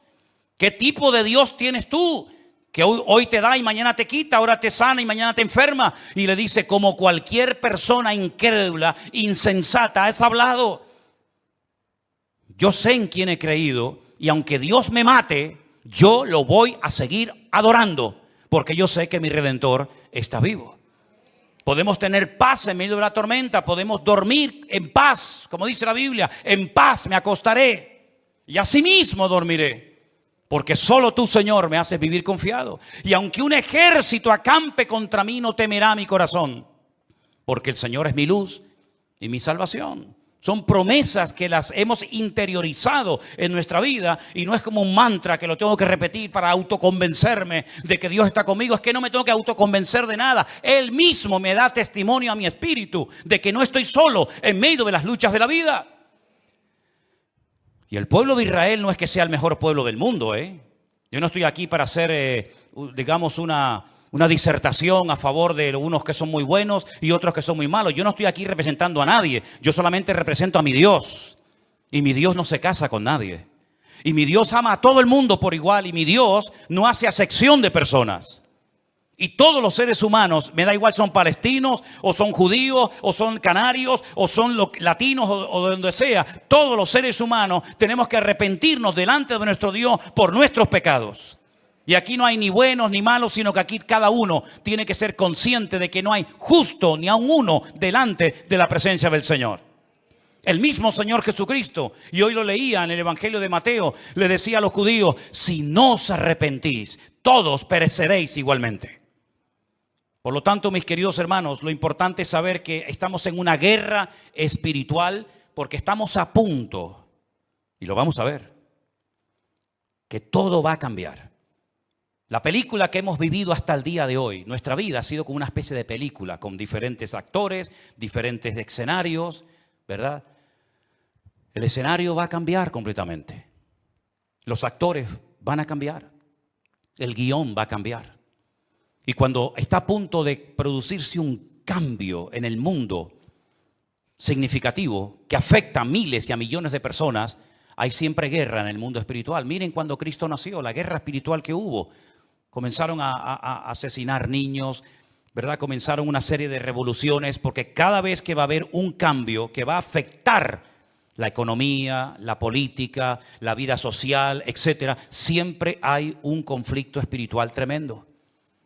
¿qué tipo de Dios tienes tú? Que hoy te da y mañana te quita, ahora te sana y mañana te enferma. Y le dice: como cualquier persona incrédula, insensata, has hablado. Yo sé en quién he creído y aunque Dios me mate, yo lo voy a seguir adorando porque yo sé que mi Redentor está vivo. Podemos tener paz en medio de la tormenta, podemos dormir en paz, como dice la Biblia: en paz me acostaré y asimismo dormiré. Porque solo tú, Señor, me haces vivir confiado. Y aunque un ejército acampe contra mí, no temerá mi corazón. Porque el Señor es mi luz y mi salvación. Son promesas que las hemos interiorizado en nuestra vida y no es como un mantra que lo tengo que repetir para autoconvencerme de que Dios está conmigo. Es que no me tengo que autoconvencer de nada. Él mismo me da testimonio a mi espíritu de que no estoy solo en medio de las luchas de la vida. Y el pueblo de Israel no es que sea el mejor pueblo del mundo, Yo no estoy aquí para hacer, digamos, una disertación a favor de unos que son muy buenos y otros que son muy malos. Yo no estoy aquí representando a nadie. Yo solamente represento a mi Dios. Y mi Dios no se casa con nadie. Y mi Dios ama a todo el mundo por igual. Y mi Dios no hace acepción de personas. Y todos los seres humanos, me da igual, son palestinos, o son judíos, o son canarios, o son latinos, o de donde sea. Todos los seres humanos tenemos que arrepentirnos delante de nuestro Dios por nuestros pecados. Y aquí no hay ni buenos ni malos, sino que aquí cada uno tiene que ser consciente de que no hay justo ni aun uno delante de la presencia del Señor. El mismo Señor Jesucristo, y hoy lo leía en el Evangelio de Mateo, le decía a los judíos: si no os arrepentís, todos pereceréis igualmente. Por lo tanto, mis queridos hermanos, lo importante es saber que estamos en una guerra espiritual porque estamos a punto, y lo vamos a ver, que todo va a cambiar. La película que hemos vivido hasta el día de hoy, nuestra vida ha sido como una especie de película, con diferentes actores, diferentes escenarios, ¿verdad? El escenario va a cambiar completamente. Los actores van a cambiar. El guión va a cambiar. Y cuando está a punto de producirse un cambio en el mundo significativo que afecta a miles y a millones de personas, hay siempre guerra en el mundo espiritual. Miren cuando Cristo nació, la guerra espiritual que hubo. Comenzaron a asesinar niños, ¿verdad? Comenzaron una serie de revoluciones, porque cada vez que va a haber un cambio que va a afectar la economía, la política, la vida social, etcétera, siempre hay un conflicto espiritual tremendo.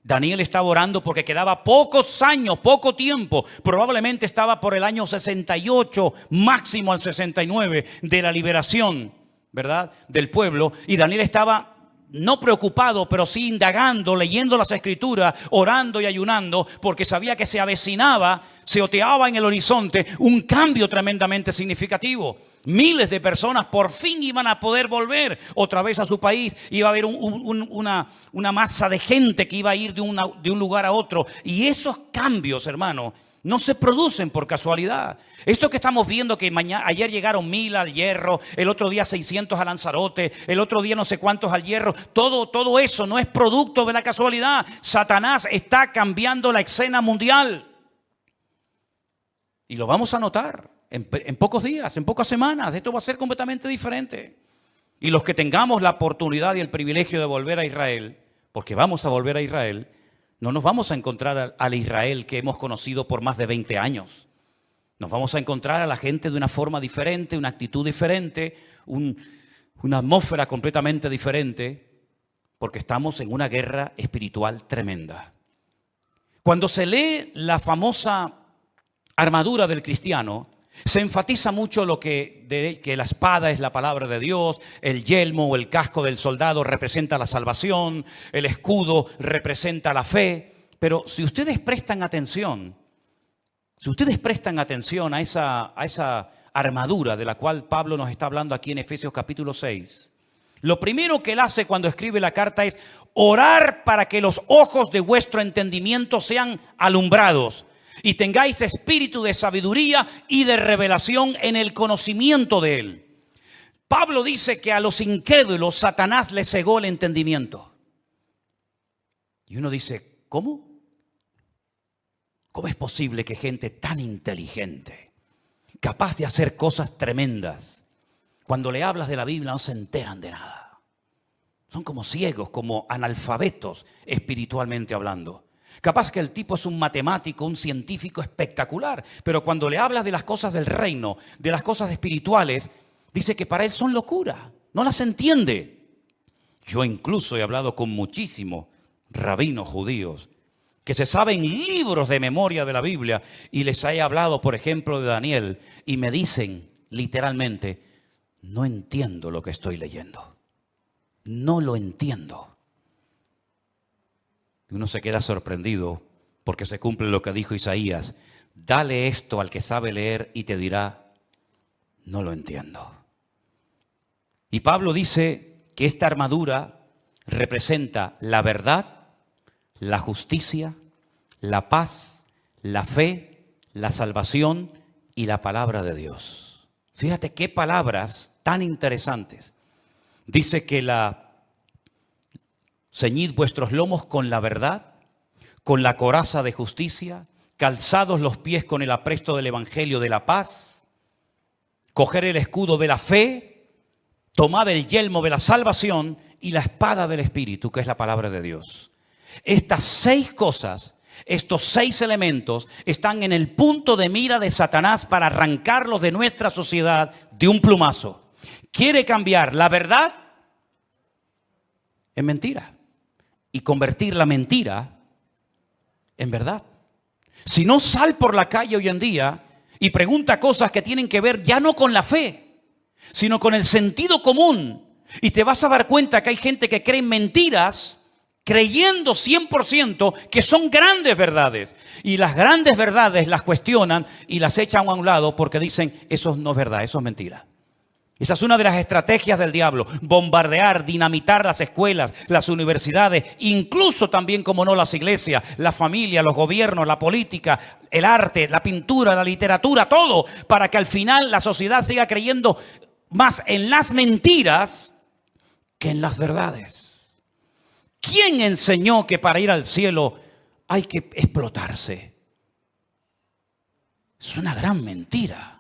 Daniel estaba orando porque quedaba pocos años, poco tiempo, probablemente estaba por el año 68, máximo al 69, de la liberación, ¿verdad?, del pueblo, y Daniel estaba no preocupado, pero sí indagando, leyendo las escrituras, orando y ayunando, porque sabía que se avecinaba, se oteaba en el horizonte un cambio tremendamente significativo. Miles de personas por fin iban a poder volver otra vez a su país. Iba a haber una masa de gente que iba a ir de un lugar a otro. Y esos cambios, hermano, no se producen por casualidad. Esto que estamos viendo, que ayer llegaron 1000 al Hierro, el otro día 600 a Lanzarote, el otro día no sé cuántos al Hierro, todo eso no es producto de la casualidad. Satanás está cambiando la escena mundial. Y lo vamos a notar en pocos días, en pocas semanas. Esto va a ser completamente diferente. Y los que tengamos la oportunidad y el privilegio de volver a Israel, porque vamos a volver a Israel, no nos vamos a encontrar al Israel que hemos conocido por más de 20 años. Nos vamos a encontrar a la gente de una forma diferente, una actitud diferente, una atmósfera completamente diferente, porque estamos en una guerra espiritual tremenda. Cuando se lee la famosa armadura del cristiano, se enfatiza mucho que la espada es la palabra de Dios, el yelmo o el casco del soldado representa la salvación, el escudo representa la fe. Pero si ustedes prestan atención a esa armadura de la cual Pablo nos está hablando aquí en Efesios capítulo 6, lo primero que él hace cuando escribe la carta es orar para que los ojos de vuestro entendimiento sean alumbrados y tengáis espíritu de sabiduría y de revelación en el conocimiento de Él. Pablo dice que a los incrédulos Satanás les cegó el entendimiento. Y uno dice, ¿cómo? ¿Cómo es posible que gente tan inteligente, capaz de hacer cosas tremendas, cuando le hablas de la Biblia no se enteran de nada? Son como ciegos, como analfabetos espiritualmente hablando. Capaz que el tipo es un matemático, un científico espectacular, pero cuando le hablas de las cosas del reino, de las cosas espirituales, dice que para él son locura, no las entiende. Yo incluso he hablado con muchísimos rabinos judíos que se saben libros de memoria de la Biblia y les he hablado, por ejemplo, de Daniel, y me dicen literalmente, no entiendo lo que estoy leyendo, no lo entiendo. Uno se queda sorprendido porque se cumple lo que dijo Isaías. dale esto al que sabe leer y te dirá, no lo entiendo. Y Pablo dice que esta armadura representa la verdad, la justicia, la paz, la fe, la salvación y la palabra de Dios. Fíjate qué palabras tan interesantes. Dice que ceñid vuestros lomos con la verdad, con la coraza de justicia, calzados los pies con el apresto del evangelio de la paz, coger el escudo de la fe, tomad el yelmo de la salvación y la espada del Espíritu, que es la palabra de Dios. Estas 6 cosas, estos 6 elementos están en el punto de mira de Satanás para arrancarlos de nuestra sociedad de un plumazo. Quiere cambiar la verdad en mentira y convertir la mentira en verdad. Si no, sal por la calle hoy en día y pregunta cosas que tienen que ver ya no con la fe, sino con el sentido común. Y te vas a dar cuenta que hay gente que cree en mentiras, creyendo 100% que son grandes verdades. Y las grandes verdades las cuestionan y las echan a un lado porque dicen, eso no es verdad, eso es mentira. Esa es una de las estrategias del diablo, bombardear, dinamitar las escuelas, las universidades, incluso también, como no, las iglesias, la familia, los gobiernos, la política, el arte, la pintura, la literatura, todo, para que al final la sociedad siga creyendo más en las mentiras que en las verdades. ¿Quién enseñó que para ir al cielo hay que explotarse? Es una gran mentira.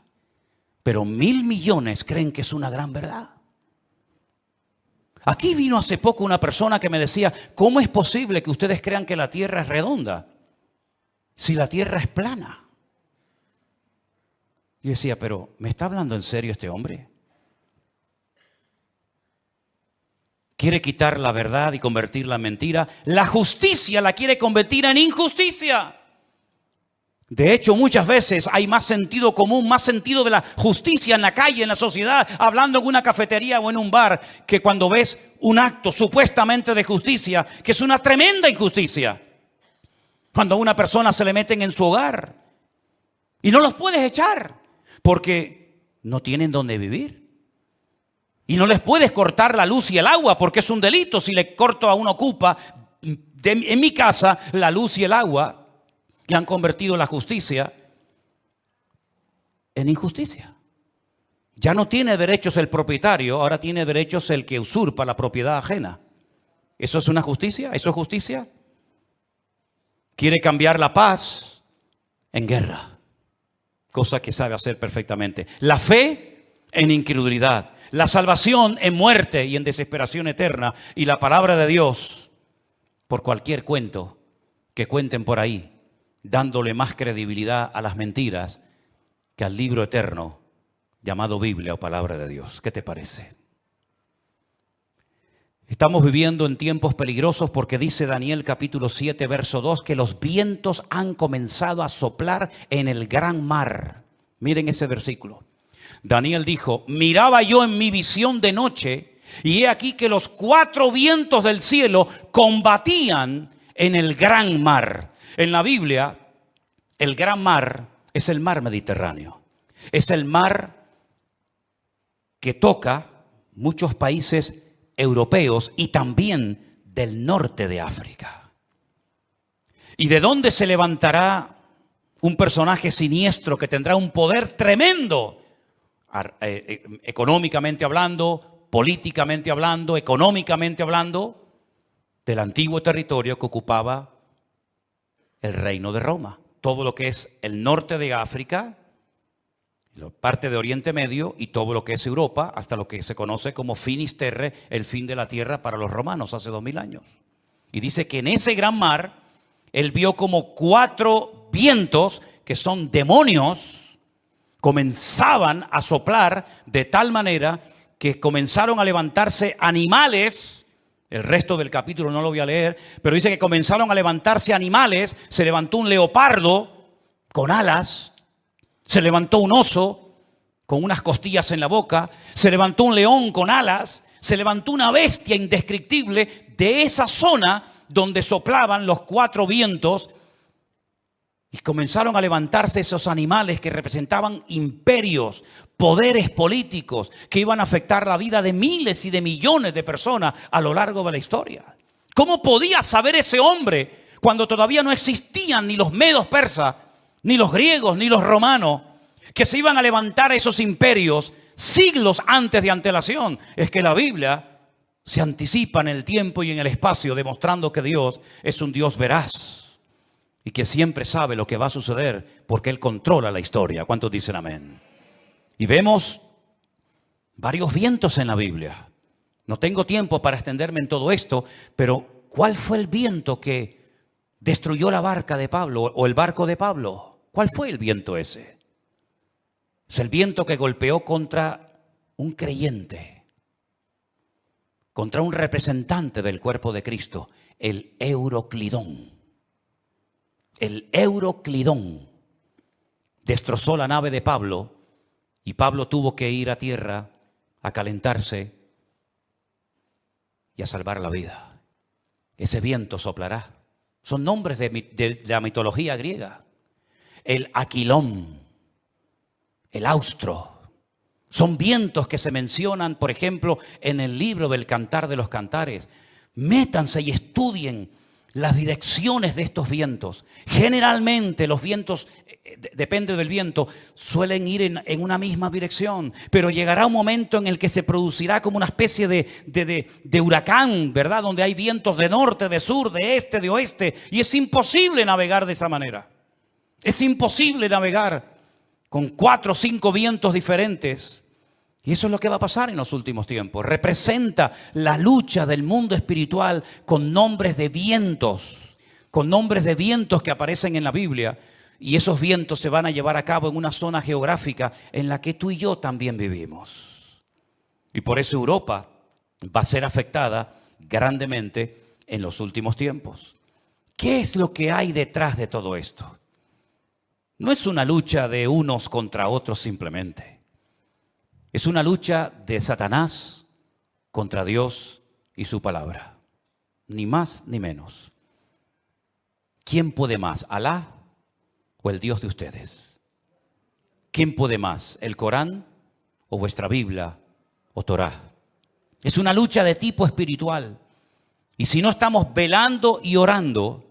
Pero 1.000 millones creen que es una gran verdad. Aquí vino hace poco una persona que me decía, ¿cómo es posible que ustedes crean que la tierra es redonda si la tierra es plana? Y decía, pero ¿me está hablando en serio este hombre? Quiere quitar la verdad y convertirla en mentira. La justicia la quiere convertir en injusticia. De hecho, muchas veces hay más sentido común, más sentido de la justicia en la calle, en la sociedad, hablando en una cafetería o en un bar, que cuando ves un acto supuestamente de justicia, que es una tremenda injusticia. Cuando a una persona se le meten en su hogar y no los puedes echar porque no tienen dónde vivir. Y no les puedes cortar la luz y el agua porque es un delito si le corto a un ocupa en mi casa la luz y el agua. Que han convertido la justicia en injusticia. Ya no tiene derechos el propietario, ahora tiene derechos el que usurpa la propiedad ajena. ¿Eso es una justicia? ¿Eso es justicia? Quiere cambiar la paz en guerra, cosa que sabe hacer perfectamente. La fe en incredulidad, la salvación en muerte y en desesperación eterna, y la palabra de Dios por cualquier cuento que cuenten por ahí, dándole más credibilidad a las mentiras que al libro eterno llamado Biblia o palabra de Dios. ¿Qué te parece? Estamos viviendo en tiempos peligrosos porque dice Daniel capítulo 7 verso 2 que los vientos han comenzado a soplar en el gran mar. Miren ese versículo. Daniel dijo, miraba yo en mi visión de noche y he aquí que los 4 vientos del cielo combatían en el gran mar. En la Biblia, el gran mar es el mar Mediterráneo. Es el mar que toca muchos países europeos y también del norte de África. ¿Y de dónde se levantará un personaje siniestro que tendrá un poder tremendo? Económicamente hablando, políticamente hablando, económicamente hablando, del antiguo territorio que ocupaba el reino de Roma. Todo lo que es el norte de África, parte de Oriente Medio y todo lo que es Europa, hasta lo que se conoce como finis terrae, el fin de la tierra para los romanos hace 2000 años. Y dice que en ese gran mar, él vio como 4 vientos, que son demonios, comenzaban a soplar de tal manera que comenzaron a levantarse animales. El resto del capítulo no lo voy a leer, pero dice que comenzaron a levantarse animales. Se levantó un leopardo con alas, se levantó un oso con unas costillas en la boca, se levantó un león con alas, se levantó una bestia indescriptible de esa zona donde soplaban los 4 vientos Y comenzaron a levantarse esos animales que representaban imperios, poderes políticos que iban a afectar la vida de miles y de millones de personas a lo largo de la historia. ¿Cómo podía saber ese hombre cuando todavía no existían ni los medos persas, ni los griegos, ni los romanos, que se iban a levantar esos imperios siglos antes de antelación? Es que la Biblia se anticipa en el tiempo y en el espacio, demostrando que Dios es un Dios veraz y que siempre sabe lo que va a suceder porque Él controla la historia. ¿Cuántos dicen amén? Y vemos varios vientos en la Biblia. No tengo tiempo para extenderme en todo esto, pero ¿cuál fue el viento que destruyó la barca de Pablo o el barco de Pablo? ¿Cuál fue el viento ese? Es el viento que golpeó contra un creyente, contra un representante del cuerpo de Cristo, el Euroclidón. El Euroclidón destrozó la nave de Pablo y Pablo tuvo que ir a tierra a calentarse y a salvar la vida. Ese viento soplará. Son nombres de la mitología griega. El Aquilón, el Austro. Son vientos que se mencionan, por ejemplo, en el libro del Cantar de los Cantares. Métanse y estudien las direcciones de estos vientos. Generalmente los vientos, depende del viento, suelen ir en una misma dirección, pero llegará un momento en el que se producirá como una especie de huracán, ¿verdad? Donde hay vientos de norte, de sur, de este, de oeste, y es imposible navegar de esa manera. Es imposible navegar con 4 o 5 vientos diferentes. Y eso es lo que va a pasar en los últimos tiempos. Representa la lucha del mundo espiritual con nombres de vientos que aparecen en la Biblia. Y esos vientos se van a llevar a cabo en una zona geográfica en la que tú y yo también vivimos. Y por eso Europa va a ser afectada grandemente en los últimos tiempos. ¿Qué es lo que hay detrás de todo esto? No es una lucha de unos contra otros simplemente. Es una lucha de Satanás contra Dios y su palabra. Ni más ni menos. ¿Quién puede más? ¿Alá o el Dios de ustedes? ¿Quién puede más? ¿El Corán o vuestra Biblia o Torá? Es una lucha de tipo espiritual. Y si no estamos velando y orando,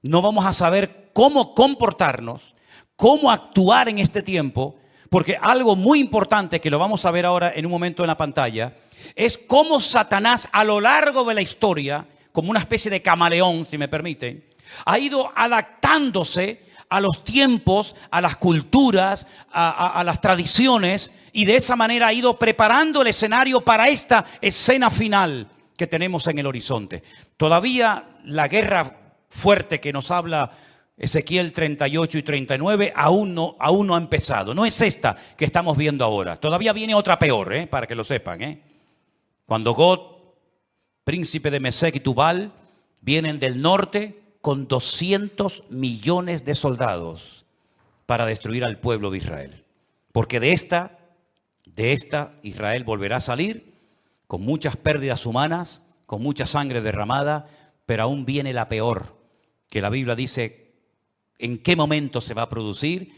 no vamos a saber cómo comportarnos, cómo actuar en este tiempo. Porque algo muy importante, que lo vamos a ver ahora en un momento en la pantalla, es cómo Satanás a lo largo de la historia, como una especie de camaleón, si me permiten, ha ido adaptándose a los tiempos, a las culturas, a las tradiciones, y de esa manera ha ido preparando el escenario para esta escena final que tenemos en el horizonte. Todavía la guerra fuerte que nos habla Ezequiel 38 y 39 aún no ha empezado. No es esta que estamos viendo ahora. Todavía viene otra peor, para que lo sepan. Cuando Gog, príncipe de Mesec y Tubal, vienen del norte con 200 millones de soldados para destruir al pueblo de Israel. Porque de esta Israel volverá a salir con muchas pérdidas humanas, con mucha sangre derramada, pero aún viene la peor, que la Biblia dice en qué momento se va a producir,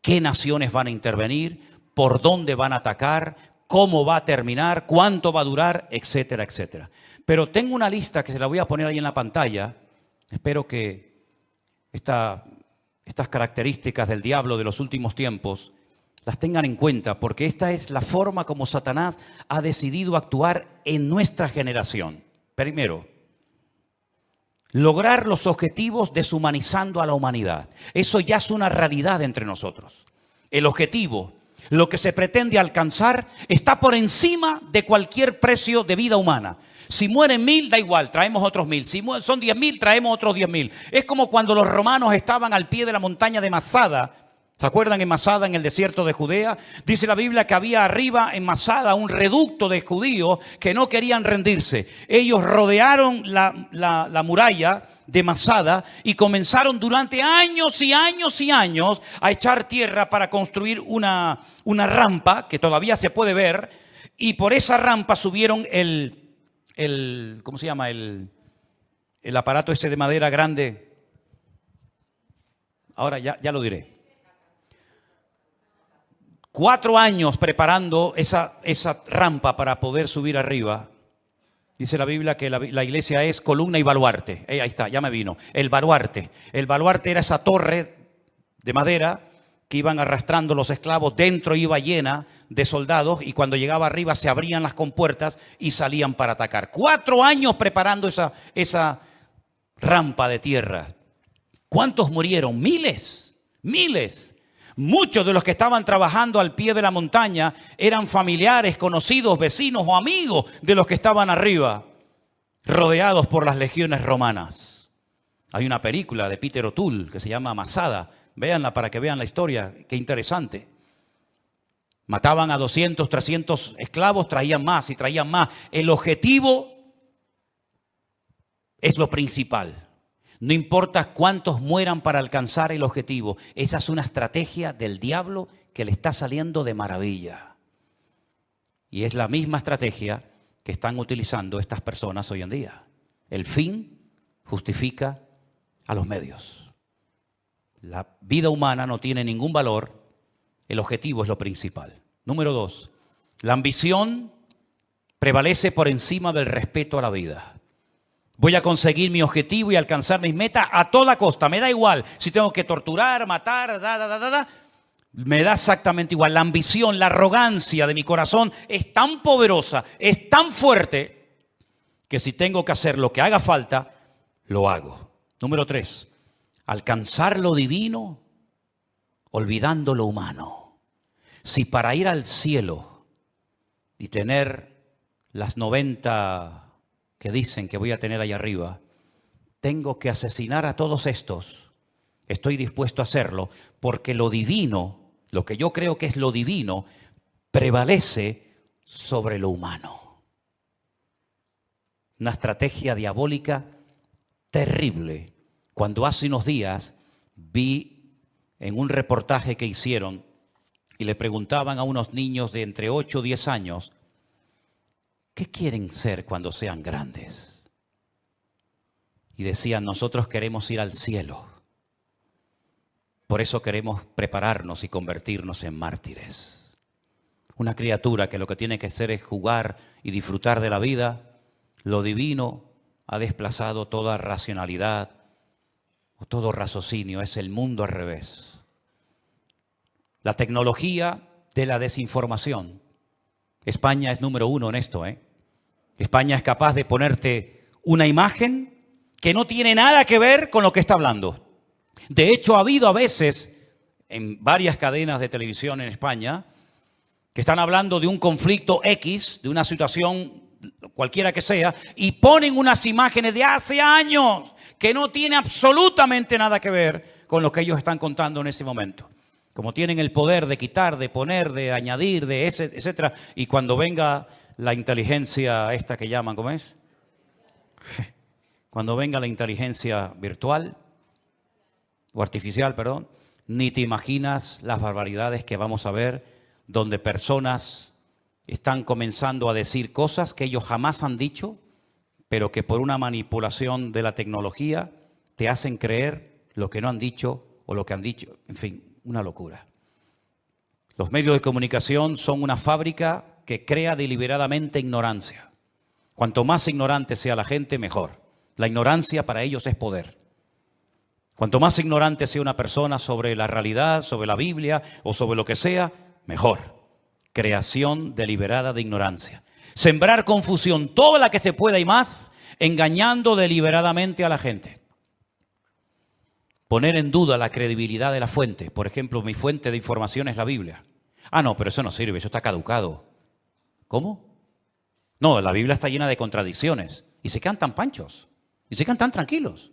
qué naciones van a intervenir, por dónde van a atacar, cómo va a terminar, cuánto va a durar, etcétera, etcétera. Pero tengo una lista que se la voy a poner ahí en la pantalla. Espero que estas características del diablo de los últimos tiempos las tengan en cuenta, porque esta es la forma como Satanás ha decidido actuar en nuestra generación. Primero, lograr los objetivos deshumanizando a la humanidad. Eso ya es una realidad entre nosotros. El objetivo, lo que se pretende alcanzar, está por encima de cualquier precio de vida humana. Si mueren 1000, da igual, traemos otros 1000. Si son 10.000, traemos otros 10.000. Es como cuando los romanos estaban al pie de la montaña de Masada. ¿Se acuerdan en Masada, en el desierto de Judea? Dice la Biblia que había arriba en Masada un reducto de judíos que no querían rendirse. Ellos rodearon la muralla de Masada y comenzaron durante años y años y años a echar tierra para construir una rampa que todavía se puede ver, y por esa rampa subieron ¿cómo se llama? El aparato ese de madera grande. ahora ya lo diré. 4 años preparando esa rampa para poder subir arriba. Dice la Biblia que la iglesia es columna y baluarte. Ahí está, ya me vino. El baluarte. El baluarte era esa torre de madera que iban arrastrando los esclavos. Dentro iba llena de soldados y cuando llegaba arriba se abrían las compuertas y salían para atacar. 4 años preparando esa rampa de tierra. ¿Cuántos murieron? Miles, miles. Muchos de los que estaban trabajando al pie de la montaña eran familiares, conocidos, vecinos o amigos de los que estaban arriba, rodeados por las legiones romanas. Hay una película de Peter O'Toole que se llama Masada. Véanla para que vean la historia. Qué interesante. Mataban a 200, 300 esclavos, traían más y traían más. El objetivo es lo principal. No importa cuántos mueran para alcanzar el objetivo. Esa es una estrategia del diablo que le está saliendo de maravilla. Y es la misma estrategia que están utilizando estas personas hoy en día. El fin justifica a los medios. La vida humana no tiene ningún valor. El objetivo es lo principal. Número 2. La ambición prevalece por encima del respeto a la vida. Voy a conseguir mi objetivo y alcanzar mis metas a toda costa. Me da igual si tengo que torturar, matar, me da exactamente igual. La ambición, la arrogancia de mi corazón es tan poderosa, es tan fuerte, que si tengo que hacer lo que haga falta, lo hago. Número 3. Alcanzar lo divino, olvidando lo humano. Si para ir al cielo y tener las 90... que dicen que voy a tener allá arriba, tengo que asesinar a todos estos, estoy dispuesto a hacerlo, porque lo divino, lo que yo creo que es lo divino, prevalece sobre lo humano. Una estrategia diabólica terrible. Cuando hace unos días vi en un reportaje que hicieron y le preguntaban a unos niños de entre 8 o 10 años, ¿qué quieren ser cuando sean grandes? Y decían, nosotros queremos ir al cielo. Por eso queremos prepararnos y convertirnos en mártires. Una criatura que lo que tiene que hacer es jugar y disfrutar de la vida. Lo divino ha desplazado toda racionalidad o todo raciocinio. Es el mundo al revés. La tecnología de la desinformación. España es número 1 en esto, España es capaz de ponerte una imagen que no tiene nada que ver con lo que está hablando. De hecho, ha habido a veces en varias cadenas de televisión en España que están hablando de un conflicto X, de una situación cualquiera que sea, y ponen unas imágenes de hace años que no tiene absolutamente nada que ver con lo que ellos están contando en ese momento. Como tienen el poder de quitar, de poner, de añadir, de etcétera, y cuando venga la inteligencia esta que llaman, ¿cómo es? Cuando venga la inteligencia virtual o artificial, perdón, ni te imaginas las barbaridades que vamos a ver, donde personas están comenzando a decir cosas que ellos jamás han dicho, pero que por una manipulación de la tecnología te hacen creer lo que no han dicho o lo que han dicho. En fin, una locura. Los medios de comunicación son una fábrica que crea deliberadamente ignorancia. Cuanto más ignorante sea la gente, mejor. La ignorancia para ellos es poder. Cuanto más ignorante sea una persona sobre la realidad, sobre la Biblia o sobre lo que sea, mejor. Creación deliberada de ignorancia. Sembrar confusión, toda la que se pueda y más, engañando deliberadamente a la gente. Poner en duda la credibilidad de la fuente. Por ejemplo, mi fuente de información es la Biblia. Ah, no, pero eso no sirve, eso está caducado. ¿Cómo? No, la Biblia está llena de contradicciones. Y se quedan tan panchos. Y se quedan tan tranquilos.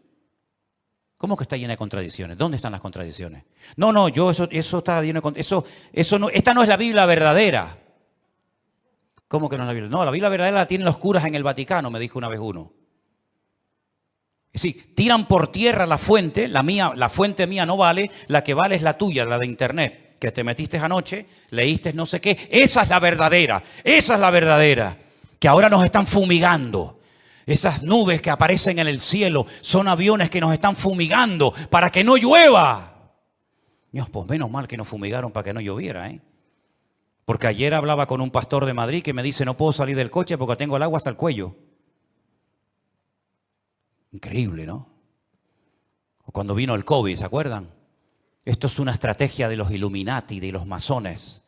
¿Cómo que está llena de contradicciones? ¿Dónde están las contradicciones? No, eso está lleno de contradicciones. Eso no, esta no es la Biblia verdadera. ¿Cómo que no es la Biblia? No, la Biblia verdadera la tienen los curas en el Vaticano, me dijo una vez uno. Es decir, tiran por tierra la fuente, la fuente mía no vale, la que vale es la tuya, la de internet. Que te metiste anoche, leíste no sé qué. Esa es la verdadera, que ahora nos están fumigando. Esas nubes que aparecen en el cielo son aviones que nos están fumigando para que no llueva. Dios, pues menos mal que nos fumigaron para que no lloviera, ¿eh? Porque ayer hablaba con un pastor de Madrid que me dice, no puedo salir del coche porque tengo el agua hasta el cuello. Increíble, ¿no? O cuando vino el COVID, ¿se acuerdan? Esto es una estrategia de los Illuminati, de los masones,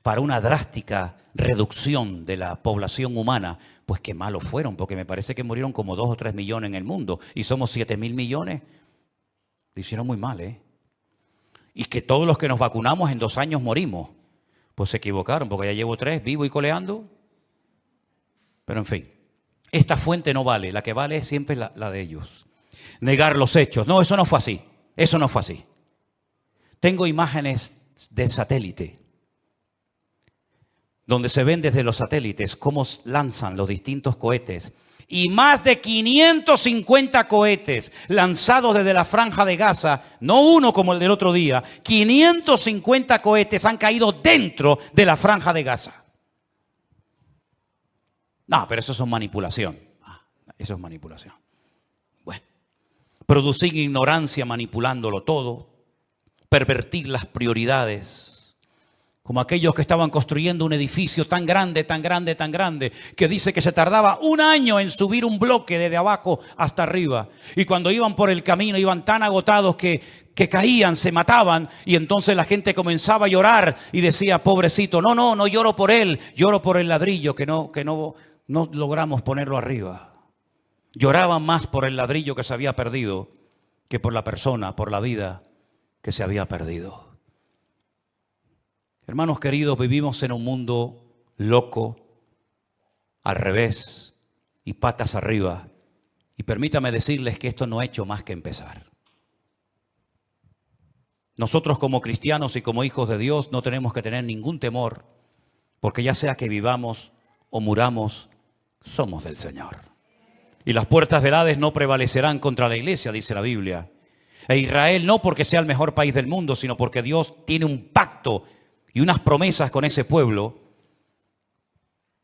para una drástica reducción de la población humana. Pues qué malos fueron, porque me parece que murieron como 2 o 3 millones en el mundo y somos 7.000 millones. Lo hicieron muy mal, ¿eh? Y que todos los que nos vacunamos en 2 años morimos. Pues se equivocaron, porque ya llevo 3, vivo y coleando. Pero en fin, esta fuente no vale, la que vale es siempre la de ellos. Negar los hechos. No, eso no fue así. Eso no fue así. Tengo imágenes de satélite, donde se ven desde los satélites cómo lanzan los distintos cohetes. Y más de 550 cohetes lanzados desde la Franja de Gaza, no uno como el del otro día, 550 cohetes han caído dentro de la Franja de Gaza. No, pero eso es manipulación. Eso es manipulación. Bueno, producir ignorancia manipulándolo todo, pervertir las prioridades. Como aquellos que estaban construyendo un edificio tan grande, tan grande, tan grande, que dice que se tardaba 1 año en subir un bloque desde abajo hasta arriba. Y cuando iban por el camino, iban tan agotados que caían, se mataban. Y entonces la gente comenzaba a llorar y decía, pobrecito, no lloro por él, lloro por el ladrillo que no logramos ponerlo arriba. Lloraban más por el ladrillo que se había perdido que por la persona, por la vida que se había perdido. Hermanos queridos, vivimos en un mundo loco, al revés y patas arriba. Y permítame decirles que esto no ha hecho más que empezar. Nosotros como cristianos y como hijos de Dios no tenemos que tener ningún temor, porque ya sea que vivamos o muramos, somos del Señor. Y las puertas del Hades no prevalecerán contra la iglesia, dice la Biblia. E Israel no porque sea el mejor país del mundo, sino porque Dios tiene un pacto y unas promesas con ese pueblo,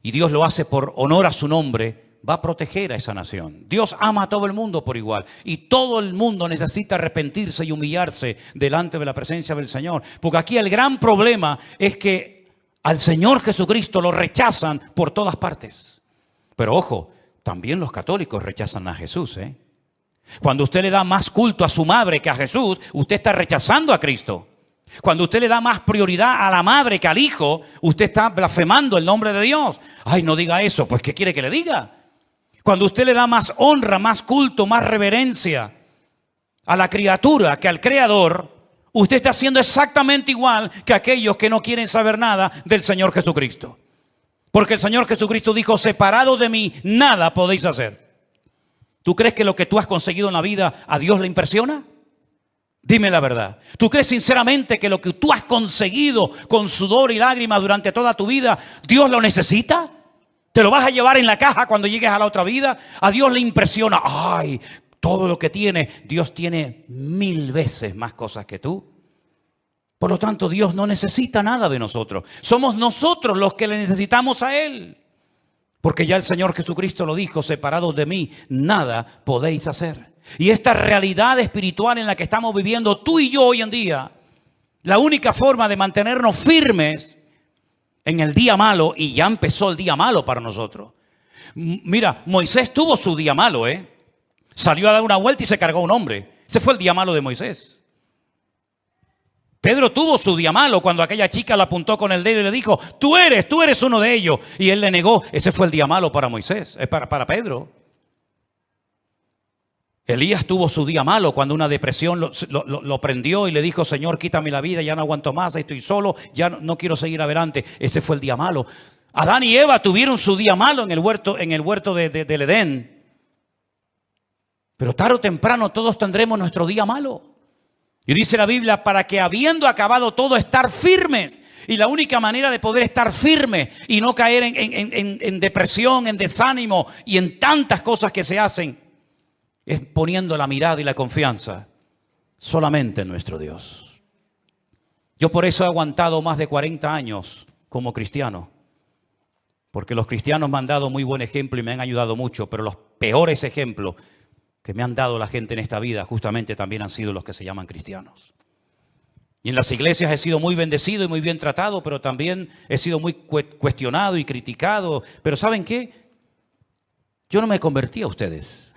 y Dios lo hace por honor a su nombre, va a proteger a esa nación. Dios ama a todo el mundo por igual, y todo el mundo necesita arrepentirse y humillarse delante de la presencia del Señor. Porque aquí el gran problema es que al Señor Jesucristo lo rechazan por todas partes. Pero ojo, también los católicos rechazan a Jesús, ¿eh? Cuando usted le da más culto a su madre que a Jesús, usted está rechazando a Cristo. Cuando usted le da más prioridad a la madre que al hijo, usted está blasfemando el nombre de Dios. Ay, no diga eso, pues ¿qué quiere que le diga? Cuando usted le da más honra, más culto, más reverencia a la criatura que al Creador, usted está haciendo exactamente igual que aquellos que no quieren saber nada del Señor Jesucristo. Porque el Señor Jesucristo dijo, separados de mí, nada podéis hacer. ¿Tú crees que lo que tú has conseguido en la vida a Dios le impresiona? Dime la verdad. ¿Tú crees sinceramente que lo que tú has conseguido con sudor y lágrimas durante toda tu vida, Dios lo necesita? ¿Te lo vas a llevar en la caja cuando llegues a la otra vida? A Dios le impresiona. Ay, todo lo que tiene. Dios tiene 1000 veces más cosas que tú. Por lo tanto, Dios no necesita nada de nosotros. Somos nosotros los que le necesitamos a Él. Porque ya el Señor Jesucristo lo dijo, separados de mí, nada podéis hacer. Y esta realidad espiritual en la que estamos viviendo tú y yo hoy en día, la única forma de mantenernos firmes en el día malo, y ya empezó el día malo para nosotros. Mira, Moisés tuvo su día malo, Salió a dar una vuelta y se cargó a un hombre. Ese fue el día malo de Moisés. Pedro tuvo su día malo cuando aquella chica lo apuntó con el dedo y le dijo, tú eres uno de ellos. Y él le negó. Ese fue el día malo para Moisés, para Pedro. Elías tuvo su día malo cuando una depresión lo prendió y le dijo, Señor, quítame la vida, ya no aguanto más, estoy solo, ya no quiero seguir adelante. Ese fue el día malo. Adán y Eva tuvieron su día malo en el huerto del Edén. Pero tarde o temprano todos tendremos nuestro día malo. Y dice la Biblia, para que habiendo acabado todo, estar firmes. Y la única manera de poder estar firme y no caer en depresión, en desánimo y en tantas cosas que se hacen, es poniendo la mirada y la confianza solamente en nuestro Dios. Yo por eso he aguantado más de 40 años como cristiano. Porque los cristianos me han dado muy buen ejemplo y me han ayudado mucho. Pero los peores ejemplos que me han dado la gente en esta vida justamente también han sido los que se llaman cristianos. Y en las iglesias he sido muy bendecido y muy bien tratado, pero también he sido muy cuestionado y criticado. Pero ¿saben qué? Yo no me convertí a ustedes.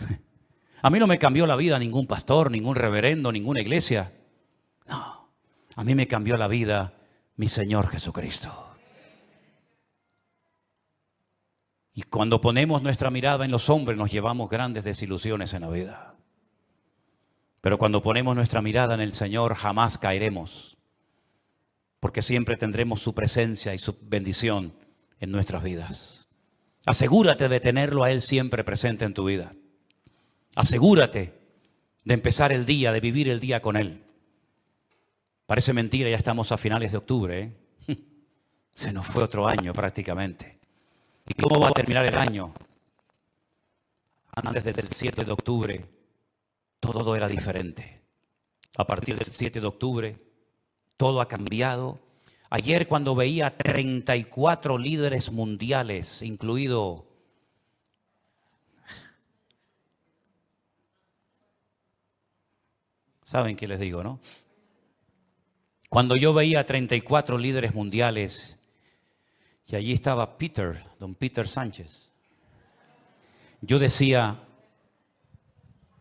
A mí no me cambió la vida ningún pastor, ningún reverendo, ninguna iglesia. No, a mí me cambió la vida mi Señor Jesucristo. Y cuando ponemos nuestra mirada en los hombres nos llevamos grandes desilusiones en la vida. Pero cuando ponemos nuestra mirada en el Señor jamás caeremos, porque siempre tendremos su presencia y su bendición en nuestras vidas. Asegúrate de tenerlo a Él siempre presente en tu vida. Asegúrate de empezar el día, de vivir el día con Él. Parece mentira, ya estamos a finales de octubre, ¿eh? Se nos fue otro año prácticamente. ¿Y cómo va a terminar el año? Antes del 7 de octubre, todo era diferente. A partir del 7 de octubre, todo ha cambiado. Ayer cuando veía 34 líderes mundiales, incluido... ¿Saben qué les digo, no? Cuando yo veía 34 líderes mundiales, y allí estaba don Peter Sánchez, yo decía,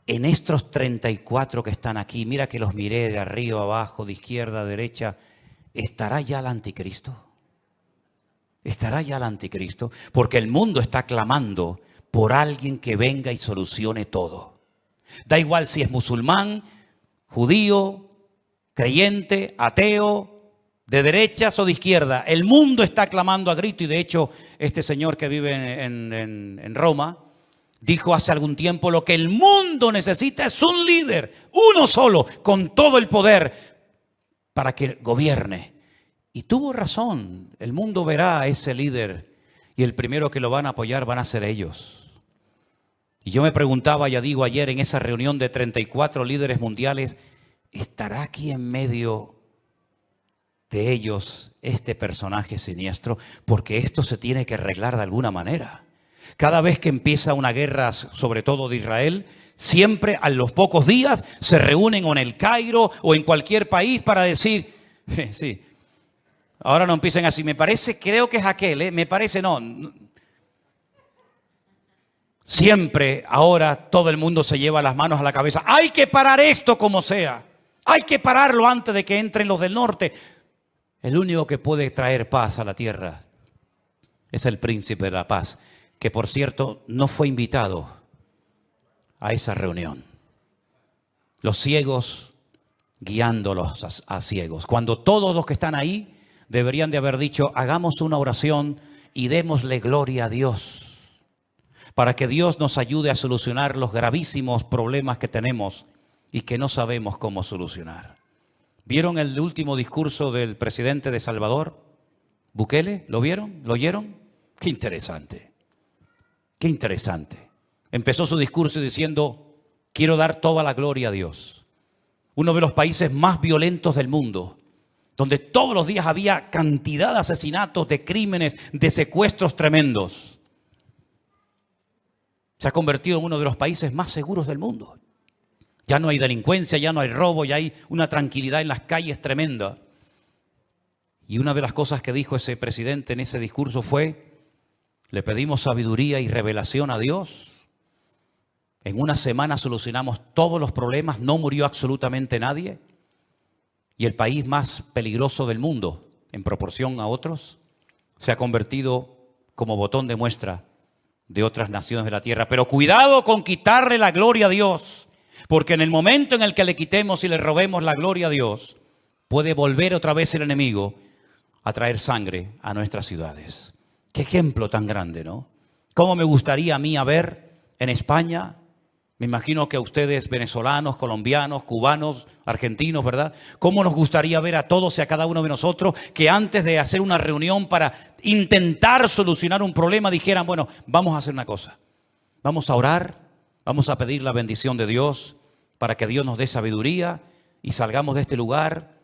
en estos 34 que están aquí, mira que los miré de arriba, abajo, de izquierda a derecha, ¿estará ya el anticristo? ¿Estará ya el anticristo? Porque el mundo está clamando por alguien que venga y solucione todo. Da igual si es musulmán, judío, creyente, ateo, de derechas o de izquierda. El mundo está clamando a grito y de hecho este señor que vive en Roma dijo hace algún tiempo: lo que el mundo necesita es un líder, uno solo, con todo el poder para que gobierne. Y tuvo razón, el mundo verá a ese líder y el primero que lo van a apoyar van a ser ellos. Y yo me preguntaba, ya digo, ayer en esa reunión de 34 líderes mundiales, ¿estará aquí en medio de ellos este personaje siniestro? Porque esto se tiene que arreglar de alguna manera. Cada vez que empieza una guerra, sobre todo de Israel, siempre a los pocos días se reúnen o en el Cairo o en cualquier país para decir, sí, ahora no empiecen así, me parece, creo que es aquel, me parece, no. Siempre ahora todo el mundo se lleva las manos a la cabeza. Hay que parar esto como sea. Hay que pararlo antes de que entren los del norte. El único que puede traer paz a la tierra es el príncipe de la paz, que por cierto no fue invitado a esa reunión. Los ciegos guiándolos a ciegos. Cuando todos los que están ahí deberían de haber dicho, hagamos una oración y démosle gloria a Dios, para que Dios nos ayude a solucionar los gravísimos problemas que tenemos y que no sabemos cómo solucionar. ¿Vieron el último discurso del presidente de Salvador, Bukele? ¿Lo vieron? ¿Lo oyeron? Qué interesante. Qué interesante. Empezó su discurso diciendo, quiero dar toda la gloria a Dios. Uno de los países más violentos del mundo, donde todos los días había cantidad de asesinatos, de crímenes, de secuestros tremendos. Se ha convertido en uno de los países más seguros del mundo. Ya no hay delincuencia, ya no hay robo, ya hay una tranquilidad en las calles tremenda. Y una de las cosas que dijo ese presidente en ese discurso fue, le pedimos sabiduría y revelación a Dios. En una semana solucionamos todos los problemas, no murió absolutamente nadie. Y el país más peligroso del mundo, en proporción a otros, se ha convertido como botón de muestra de otras naciones de la tierra. Pero cuidado con quitarle la gloria a Dios, porque en el momento en el que le quitemos y le robemos la gloria a Dios, puede volver otra vez el enemigo a traer sangre a nuestras ciudades. Qué ejemplo tan grande, ¿no? ¿Cómo me gustaría a mí ver en España? Me imagino que a ustedes, venezolanos, colombianos, cubanos, argentinos, ¿verdad? ¿Cómo nos gustaría ver a todos y a cada uno de nosotros que antes de hacer una reunión para intentar solucionar un problema dijeran, bueno, vamos a hacer una cosa. Vamos a orar, vamos a pedir la bendición de Dios para que Dios nos dé sabiduría y salgamos de este lugar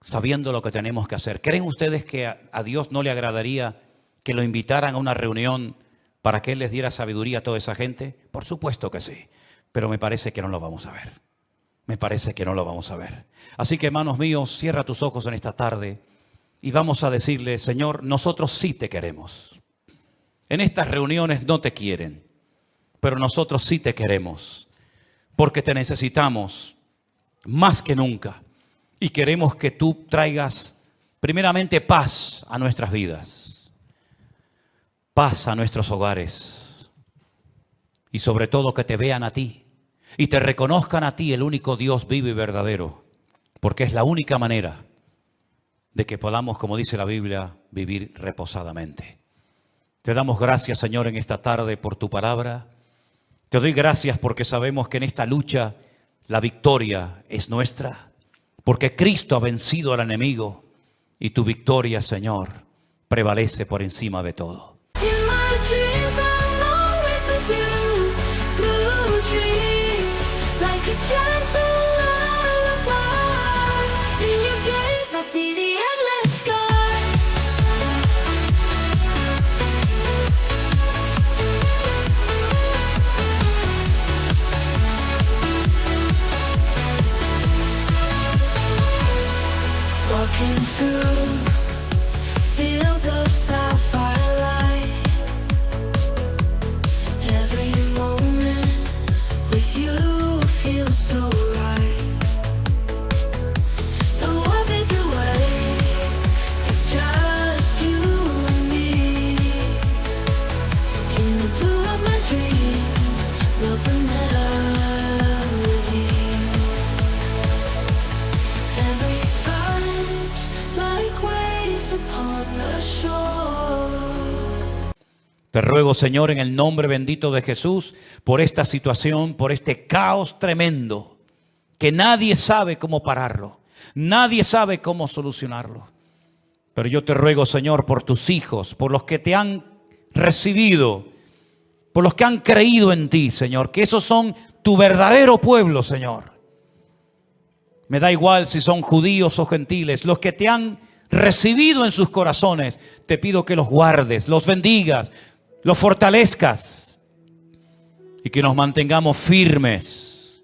sabiendo lo que tenemos que hacer. ¿Creen ustedes que a Dios no le agradaría que lo invitaran a una reunión para que Él les diera sabiduría a toda esa gente? Por supuesto que sí, pero me parece que no lo vamos a ver. me parece que no lo vamos a ver. Así que, hermanos míos, cierra tus ojos en esta tarde y vamos a decirle: Señor, nosotros sí te queremos. En estas reuniones no te quieren, pero nosotros sí te queremos, porque te necesitamos más que nunca. Y queremos que tú traigas primeramente paz a nuestras vidas, paz a nuestros hogares, y sobre todo que te vean a ti y te reconozcan a ti, el único Dios vivo y verdadero, porque es la única manera de que podamos, como dice la Biblia, vivir reposadamente. Te damos gracias, Señor, en esta tarde por tu palabra. Te doy gracias porque sabemos que en esta lucha la victoria es nuestra, porque Cristo ha vencido al enemigo y tu victoria, Señor, prevalece por encima de todo. Walking through fields of sapphire light, every moment with you feels so right. The world fades away, it's just you and me. In the blue of my dreams, builds a melody. Every touch like waves upon the shore. Te ruego, Señor, en el nombre bendito de Jesús, por esta situación, por este caos tremendo, que nadie sabe cómo pararlo, nadie sabe cómo solucionarlo. Pero yo te ruego, Señor, por tus hijos, por los que te han recibido, por los que han creído en ti, Señor, que esos son tu verdadero pueblo, Señor. Me da igual si son judíos o gentiles, los que te han recibido en sus corazones, te pido que los guardes, los bendigas, los fortalezcas y que nos mantengamos firmes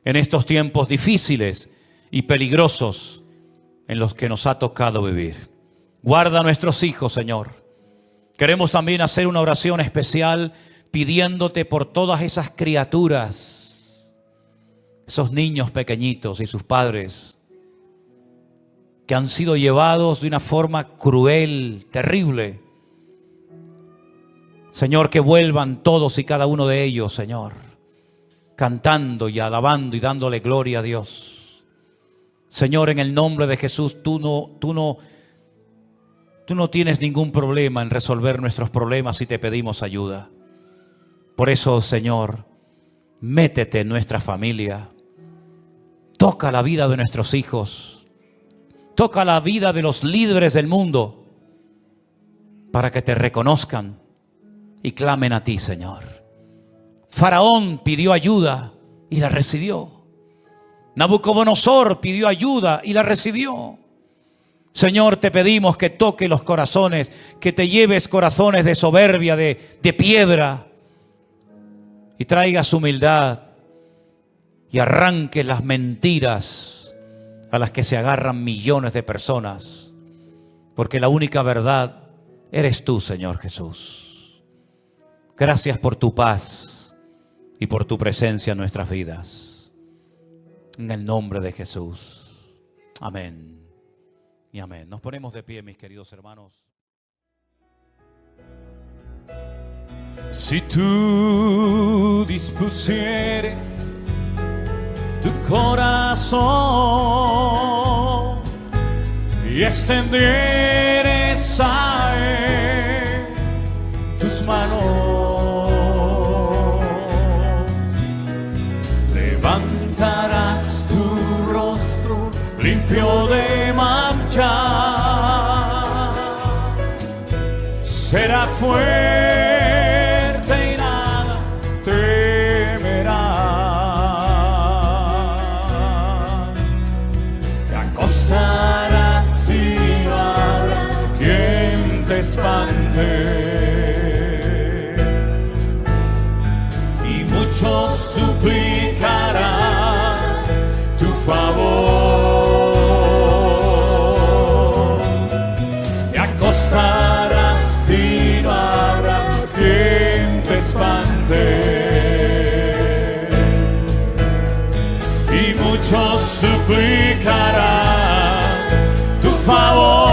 en estos tiempos difíciles y peligrosos en los que nos ha tocado vivir. Guarda a nuestros hijos, Señor. Queremos también hacer una oración especial pidiéndote por todas esas criaturas, esos niños pequeñitos y sus padres que han sido llevados de una forma cruel, terrible. Señor, que vuelvan todos y cada uno de ellos, Señor, cantando y alabando y dándole gloria a Dios. Señor, en el nombre de Jesús, tú no tienes ningún problema en resolver nuestros problemas si te pedimos ayuda. Por eso, Señor, métete en nuestra familia. Toca la vida de nuestros hijos. Toca la vida de los líderes del mundo para que te reconozcan y clamen a ti, Señor. Faraón pidió ayuda y la recibió. Nabucodonosor pidió ayuda y la recibió. Señor, te pedimos que toque los corazones, que te lleves corazones de soberbia, de piedra, y traigas humildad y arranques las mentiras a las que se agarran millones de personas, porque la única verdad eres tú, Señor Jesús. Gracias por tu paz y por tu presencia en nuestras vidas. En el nombre de Jesús. Amén y amén. Nos ponemos de pie, mis queridos hermanos. Si tú dispusieres tu corazón y extendieres a él tus manos, levantarás tu rostro limpio de mancha, será fuerte y nada temerás, te acostarás y no habrá quien te espante. Muchos suplicarán muchos suplicarán tu favor.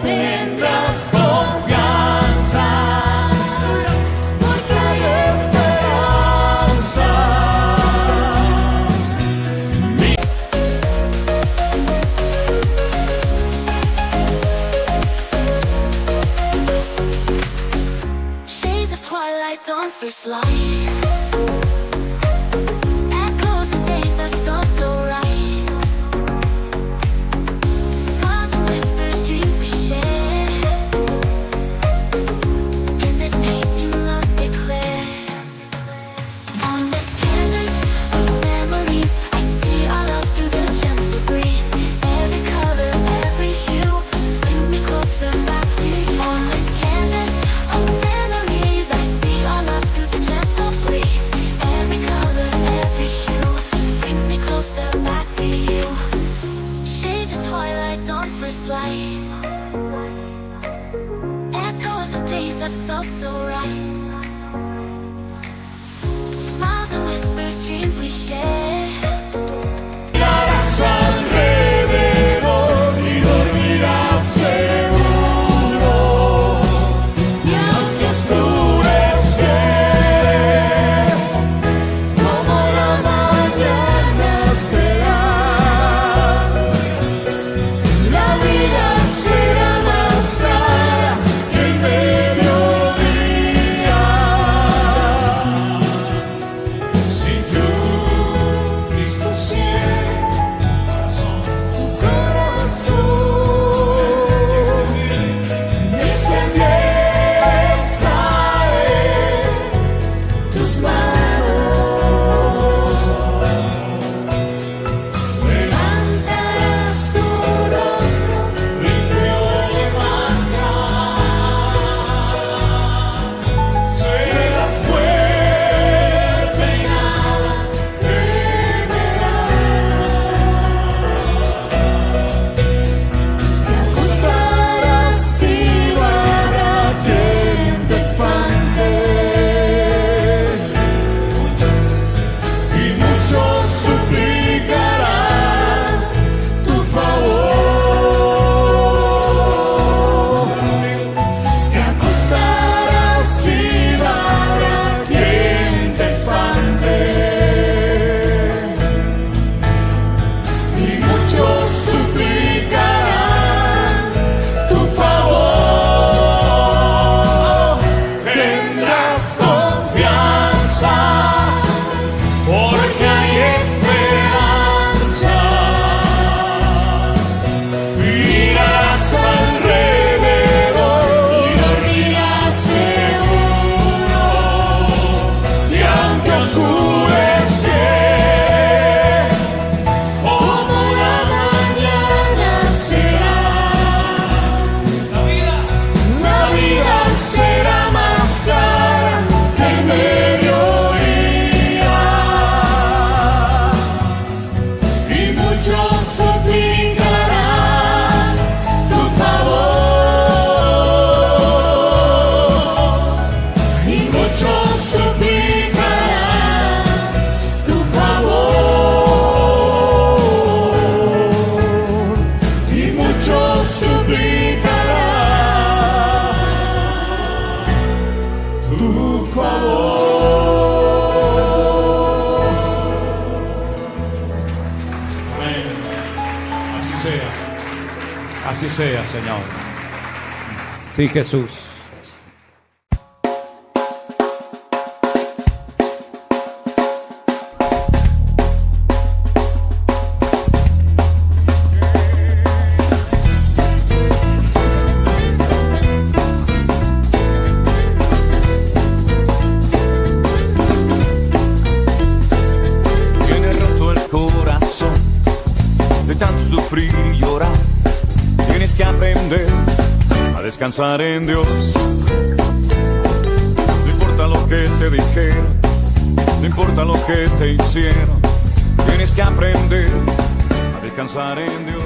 Tendrás confianza, porque hay esperanza. Shades of twilight, dawn's first light. Echoes of days that felt so right. Smiles and whispers, dreams we share. In this painting, love's declared. On this canvas of memories, I see our love through the gentle breeze. Every color, every hue brings me closer back to you. On this canvas of memories, I see our love through the gentle breeze. Every color, every hue brings me closer back to you. Shades of twilight, dawn's first light. Echoes of days that felt so right. Smiles and whispers, dreams we share. mirarás alrededor y dormirás seguro. Y aunque oscureciere, como la mañana será, la vida será más clara que el mediodía. Si tú dispusieras tu corazón y extendieras a él tus manos, levantarás tu rostro limpio de mancha, serás fuerte y nada te acostarás y no habrá quien te espante. Y muchos suplicarán tu favor. Te acostarás y no habrá quien te espante. Y muchos suplicarán tu favor. Tendrás confianza, porque hay esperanza. Mirarás alrededor y dormirás seguro. Y aunque oscureciere, como la mañana será, la vida será más clara que el mediodía. Y muchos suplicarán tu favor. Y muchos suplicarán tu favor. Y muchos suplicarán tu favor. Amén. Así sea. Así sea, Señor. Sí, Jesús. Tienes roto el corazón de tanto sufrir y llorar. Tienes que aprender a descansar en Dios. No importa lo que te dijeron, no importa lo que te hicieron. Tienes que aprender a descansar en Dios.